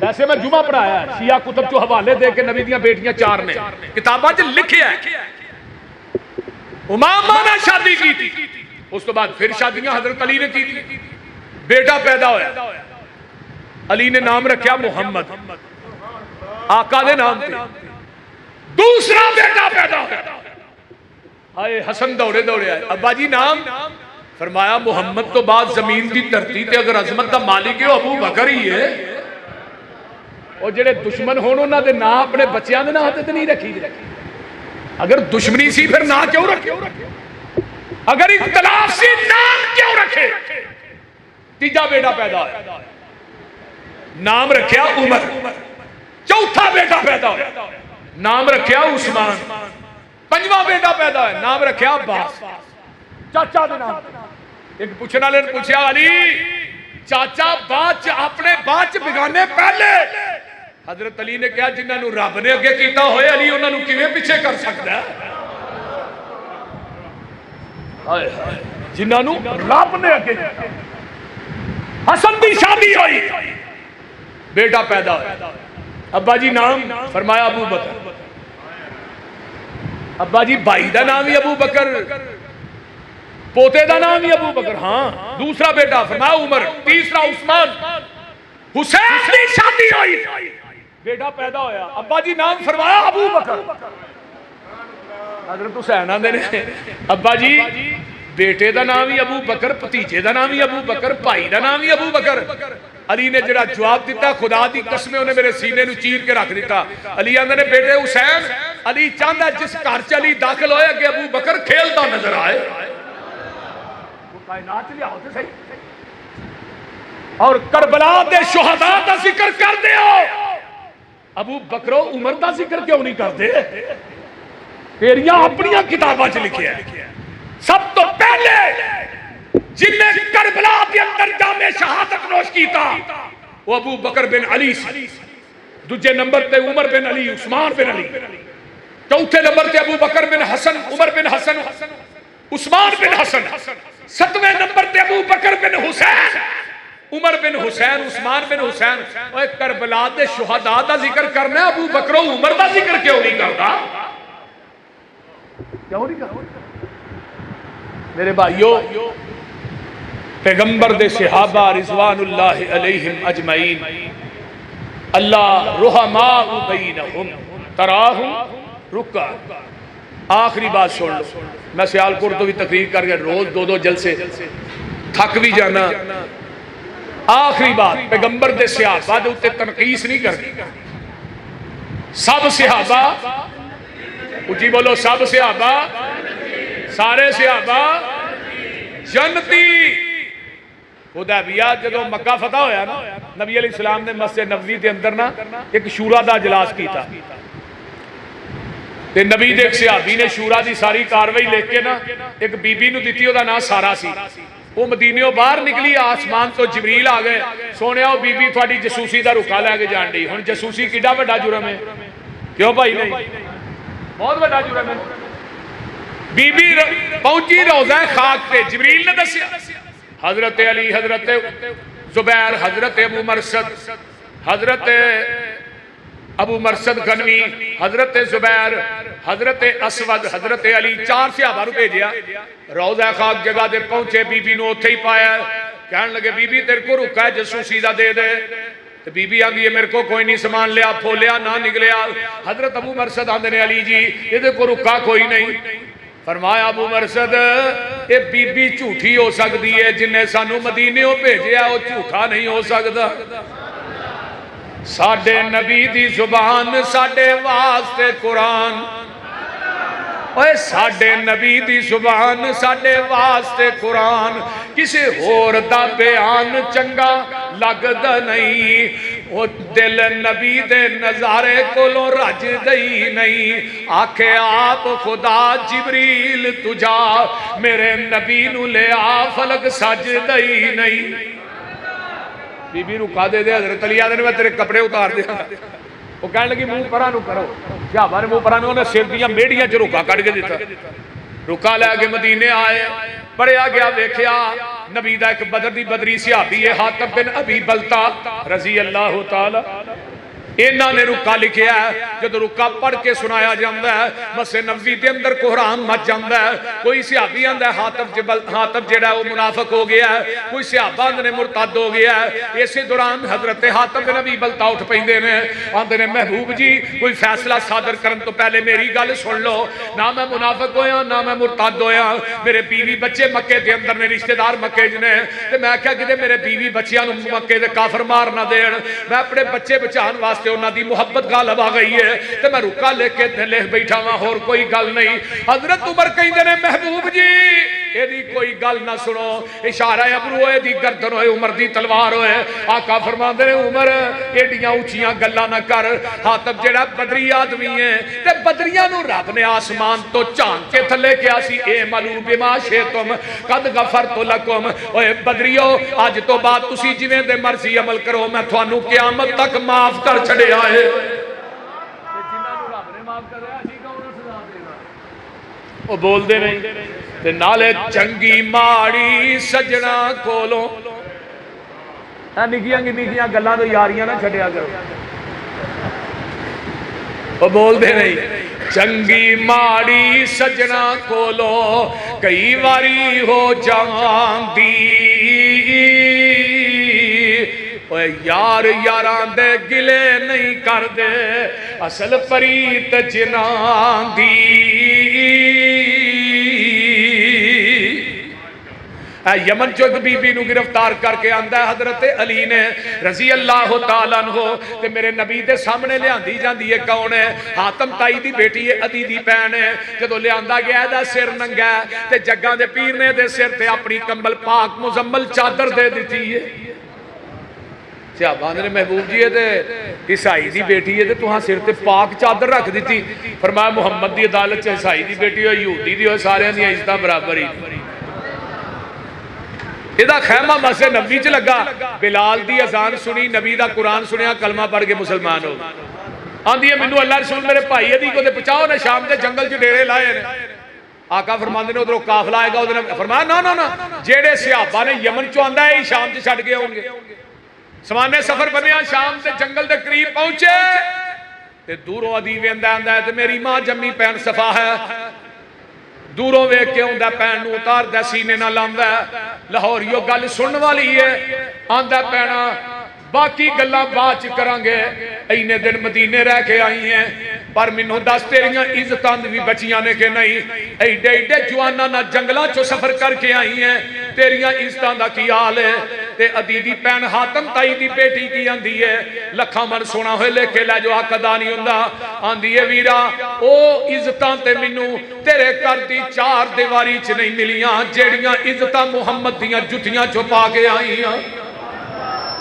S1: ویسے میں جمعہ پڑھایا ہے شیعہ کتب جو حوالے دے کے نبی دیاں بیٹیاں 4 نے کتاباں چ لکھیا ہے امامہ نے شادی کی تھی اس تو بعد پھر شادیاں حضرت علی نے کی تھی بیٹا پیدا ہویا علی نے نام رکھیا محمد آقا دے نام تے دوسرا بیٹا پیدا ہویا ہائے حسن دوڑے دوڑے آئے ابا جی نام فرمایا محمد تو بعد زمین دی دھرتی تے اگر عظمت دا مالک ہے ابو بکر ہی ہے اور جڑے دشمن ہون انہاں دے نام اپنے بچیاں دے نام تے نہیں رکھی اگر دشمنی سی پھر نام کیوں رکھے اگر اختلاف سی نام کیوں رکھے تیجا بیٹا پیدا ہے نام رکھیا عمر چوتھا بیٹا پیدا ہوا نام رکھیا عثمان پنجواں بیٹا پیدا ہے نام رکھیا عباس چاچا دے نام ایک پوچھنا لے پوچھیا علی چاچا باچ اپنے باچ بگانے پہلے حضرت علی نے کہا جنہاں نو رب نے اگے کیتا ہوئے علی انہاں نو کیویں پیچھے کر سکتا ہے جنہاں نو رب نے اگے حسن دی شادی ہوئی بیٹا پیدا ہوا ابا جی نام فرمایا ابو بکر ابا جی بھائی دا نام ہی ابو بکر پوتے دا نام ہی ابو بکر ہاں دوسرا بیٹا فرمایا عمر تیسرا عثمان حسین دی شادی ہوئی بیٹا پیدا ہویا ابا جی نام فرمایا ابو بکر حضرت حسین آندے نے ابا جی بیٹے دا نام ہی ابو بکر بھتیجے دا نام ہی ابو بکر بھائی دا نام ہی ابو بکر علی نے جڑا جواب دیتا خدا دی قسم انہیں میرے سینے نو چیر کے رکھ دیتا. علی آندے نے بیٹے حسین علی چاہتا جس گھر چ علی داخل ہوئے کہ ابو بکر کھیلتا نظر آئے. وہ کائنات لیا ہوتے صحیح. اور کربلا دے شہداء دا ذکر کر دے ہو ابو بکر و عمر دا ذکر کیوں نہیں کرتے؟ تیریاں اپنیاں کتاباں چ لکھے ہیں. سب تو پہلے جن نے کربلا کے اندر جام شہادت نوش کیتا وہ ابو بکر بن علی سی. دوجے نمبر تے عمر بن علی عثمان بن علی. چوتھے نمبر تے ابو بکر بن حسن عمر بن حسن عثمان بن حسن. ستویں نمبر تے ابو بکر بن حسین عمر بن حسین عثمان بن حسین. اوے کربلا دے شہداء دا ذکر کرنا ہے ابو بکر و عمر دا ذکر کیوں نہیں کرتا؟ کیوں نہیں کرتا؟ میرے بھائیو پیغمبر دے صحابہ رضوان اللہ علیہم اجمعین اللہ رحماء بینہم تراہم رکع. آخری بات سن لو. میں سیالکوٹ تو بھی تقریر کر کے روز دو دو جلسے تھک بھی جانا. آخری بات پیغمبر دے صحابہ دے اتے تنقیس نہیں کرنی. سب صحابہ اچھی بولو سب صحابہ سارے صحابہ جنتی. حدیبیہ جدو مکہ فتح ہویا نا نبی علیہ السلام نے مسجد نبوی دے اندر نا ایک شورا دا اجلاس کیتا تے نبی دے ایک صحابی نے شورا دی ساری کاروائی لکھ کے نا ایک بی بی نو دیتی. او دا نام سارا سی. وہ مدینیوں باہر نکلی آسمان تو جبریل آ گئے. سونے او بی بی تھوڑی جسوسی دا رکا لے کے جان دی. ہن جسوسی کیڈا بڑا جرم ہے؟ کیوں بھائی نہیں؟ بہت بڑا جرم ہے. بی بی پہنچی روضہ خاک تے جبریل نے دسیا حضرت علی حضرت زبیر حضرت ابو مرثد حضرت ابو مرثد غنوی حضرت زبیر حضرت اسود حضرت علی 4 صحابہ نو بھیجیا. روضہ خاک جگہ دے پہنچے بی بی نو اوتھے ہی پایا. کہن لگے بی بی تیرے کو رکا ہے جسوسی دا دے دے. تو بی بی آندھی ہے میرے کو کوئی نہیں سامان لیا پھولیا نہ نکلیا. حضرت ابو مرثد آندے نے علی جی یہ کو رکا کوئی نہیں. فرمایا ابو مرثد یہ بی بی جھوٹی ہو سکتی ہے جنہیں سانو مدینیوں بھیجیا وہ جھوٹا نہیں ہو سکتا. ساڈے نبی دی زبان ساڈے واسطے قرآن. اوے ساڈے نبی دی زبان ساڈے واسطے قرآن. کسی ہور دا بیان چنگا لگدا نہیں. وہ دل نبی دے نظارے کولوں رج دئی نہیں. آکھے آپ خدا جبریل تجا میرے نبی نو لے آ فلک سج دئی نہیں. بی بی رکا دے دے حضرت علی آدھے میں تیرے کپڑے اتار دیا. وہ کہنے لگی منہ پرا نو کرو. صحابہ نے منہ پرا نو انہیں سر دیاں میڑیاں چ رکا کٹ کے دیتا. رکا لے کے مدینے آئے پڑھیا گیا ویکھیا نبی دا ایک بدر دی بدری صحابی ہے حاتب بن ابی بلتا رضی اللہ تعالی. انہاں نے رکا لکھیا ہے. جب رکا پڑھ کے سنایا جاندہ ہے مسجد نبوی دے اندر کوہرام مچ جاندہ ہے. کوئی صحابی آندہ ہے حاتب جڑا ہے وہ منافق ہو گیا ہے. کوئی صحابہ نے مرتد ہو گیا ہے. اسی دوران حضرت حاتب بن ابی بلتا اٹھ پیندے نے آندے نے محبوب جی کوئی فیصلہ صادر کرن تو پہلے میری گل سن لو. نہ میں منافق ہویا نہ میں مرتد ہویا. میرے بیوی بچے مکے دے اندر نے رشتہ دار مکے جنے تے میں کہا کہ میرے بیوی بچیاں نو مکے دے کافر مار نہ دین. میں اپنے بچے بچان واسطے انہاں دی محبت غالب آ گئی ہے تے میں رکا لے کے لے بیٹھا ہاں اور کوئی گل نہیں. حضرت عمر کہندے نے محبوب جی اے دی کوئی گل نہ سنو. اشارہ ابرو اے دی گردن ہوئے عمر دی تلوار ہوئے. آقا فرماندے نے عمر ایڈیاں اونچیاں گلاں نہ کر. حاتب جڑا بدری آدمی ہے تے بدریاں نو رب نے آسمان تو چاند کے تھلے کیا سی اے ملو بما شئتم قد غفرت لکم. اوے بدریو اج تو بعد تسی جویں دے مرضی عمل کرو میں تھانو قیامت تک معاف کر چھڑیا ہے. وہ بول دے نہیں تے نالے چنگی ماڑی سجنا کولوں نکیاں نکیاں گلاں تو یاریاں نہ چھڈیا کرو. وہ بول دے نہیں چنگی ماڑی سجنا کولوں کئی واری ہو جاندی. اوے یار یاران دے گلے نہیں کر دے اصل پریت جنان دی. یمن چو ایک بی بی نو گرفتار کر کے آندا ہے حضرت علی نے رضی اللہ تعالیٰ عنہ تے میرے نبی دے سامنے لے آندی جاندی ہے کون ہے حاتم تائی دی بیٹی ہے عدی دی بہن ہے جدو لے آندا گیا دا سر ننگا ہے تے جگاں دے پیر نے دے سر تے اپنی کمبل پاک مزمل چادر دے دیتی ہے صحابہ نے محبوب جی ہے عیسائی دی بیٹی ہے تو ہاں سر تے پاک چادر رکھ دیتی فرمایا محمد دی عدالت عیسائی دی بیٹی ہو یہودی دی ہو سارے دی عزتاں برابر ہی ادا خیمہ مسجد نبی چ لگا بلال دی اذان سنی نبی دا قرآن سنیا کلمہ پڑھ کے مسلمان ہو آندھی ہے منو اللہ رسول میرے بھائی ادی کو دے پچاؤ نے شام دے جنگل چ ڈیرے لائے نے آقا فرماندے نے ادھروں قافلہ آئے گا ادھر فرمایا نا جیڑے صحابہ نے یمن چ آندا ہے شام چ چھڈ کے ہون گے سمانے سفر بنیا شام سے جنگل دے قریب پہنچے تے دوروں ادی ویندا آندا ہے تے میری ماں جمی پین صفا ہے دوروں ویکھ کے ہوندا پین نو اتار دے سینے نہ لاندا لاہوریو گل سنن والی ہے آندا پینا باقی گلاں بعد چ کرانگے اینے دن مدینے رہ کے آئی ہیں پر مینوں دس تیریاں عزتاں بھی بچیاں نے کہ نہیں ایڈے ایڈے جواناں نہ جنگلاں چوں سفر کر کے آئی ہیں تیریاں عزتاں دا کی حال ہے تے ادی دی پین حاتم تائی دی بیٹی کی آندی ہے لکھاں من سونا ہوئے لے کے لے جو حق ادا نہیں ہوندا آندی ہے ویرا او عزتاں تے مینوں تیرے گھر دی چار دیواری چ نہیں ملیاں جیڑیاں عزتاں محمد دیاں جتیاں چوں پا کے آئیاں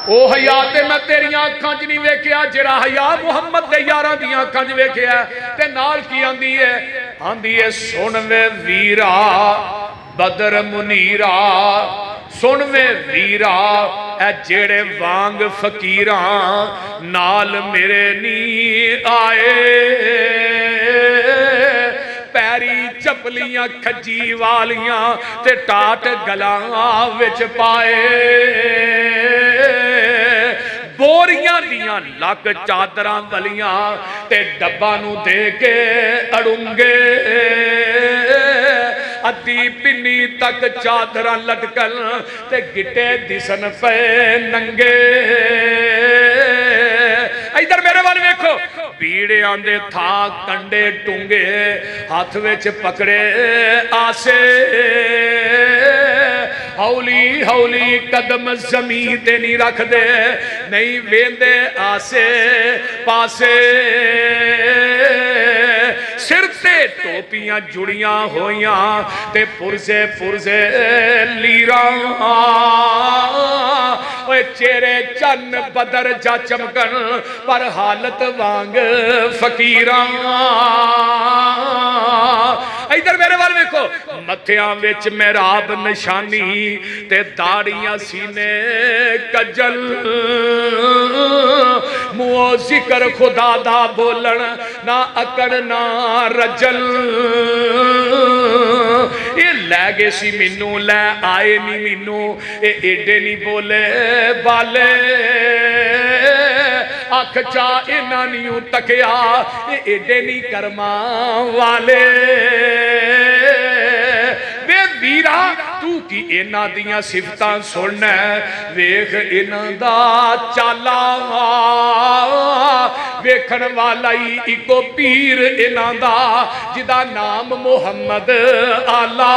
S1: او حیا تے میں تیریاں اکھاں چ نہیں ویکھیا جڑا حیا محمد دے یاراں دیاں اکھاں چ ویکھیا تے نال کی آندی ہے سن وے ویرا بدر منیرا سن وے ویرا اے جیڑے وانگ فقیراں نال میرے نی آئے پیری چپلیاں کھجی والیاں تے ٹاٹ گلاں وچ پائے بوریاں دیاں لگ چادراں ولیاں تے ڈبا نو دے کے اڑنگے ادی پنی تک چادراں لٹکن تے گٹے دسن پے ننگے ادھر میرے وال ویکھو بیڑے آندے تھا کنڈے ٹونگے ہاتھ وچ پکڑے آسے ہولی ہولی قدم زمین تے نہیں رکھ دے نہیں ویندے آسے پاسے سر تے ٹوپیاں جڑیاں ہویاں تے پرزے پرزے لیراں اوے چہرے چن بدر جا چمکن پر حالت وانگ فقیراں ادھر میرے وال ویکھو متھیاں وچ محراب نشانی تے داڑیاں سینے کجل منہوں ذکر خدا دا بولن نہ اکڑ نہ رجل یہ لے گے سی مینوں لے آئے نہیں مینوں اے ایڈے نہیں بولے بالے اکھ چا انہاں نیوں تکیا اے ایڈے نہیں کرما والے بے ویرا تو کی انہاں دیاں صفتاں سننا ویکھ انہاں دا چالا ویکھن والا ہی اکو پیر انہاں دا جدا نام محمد آلہ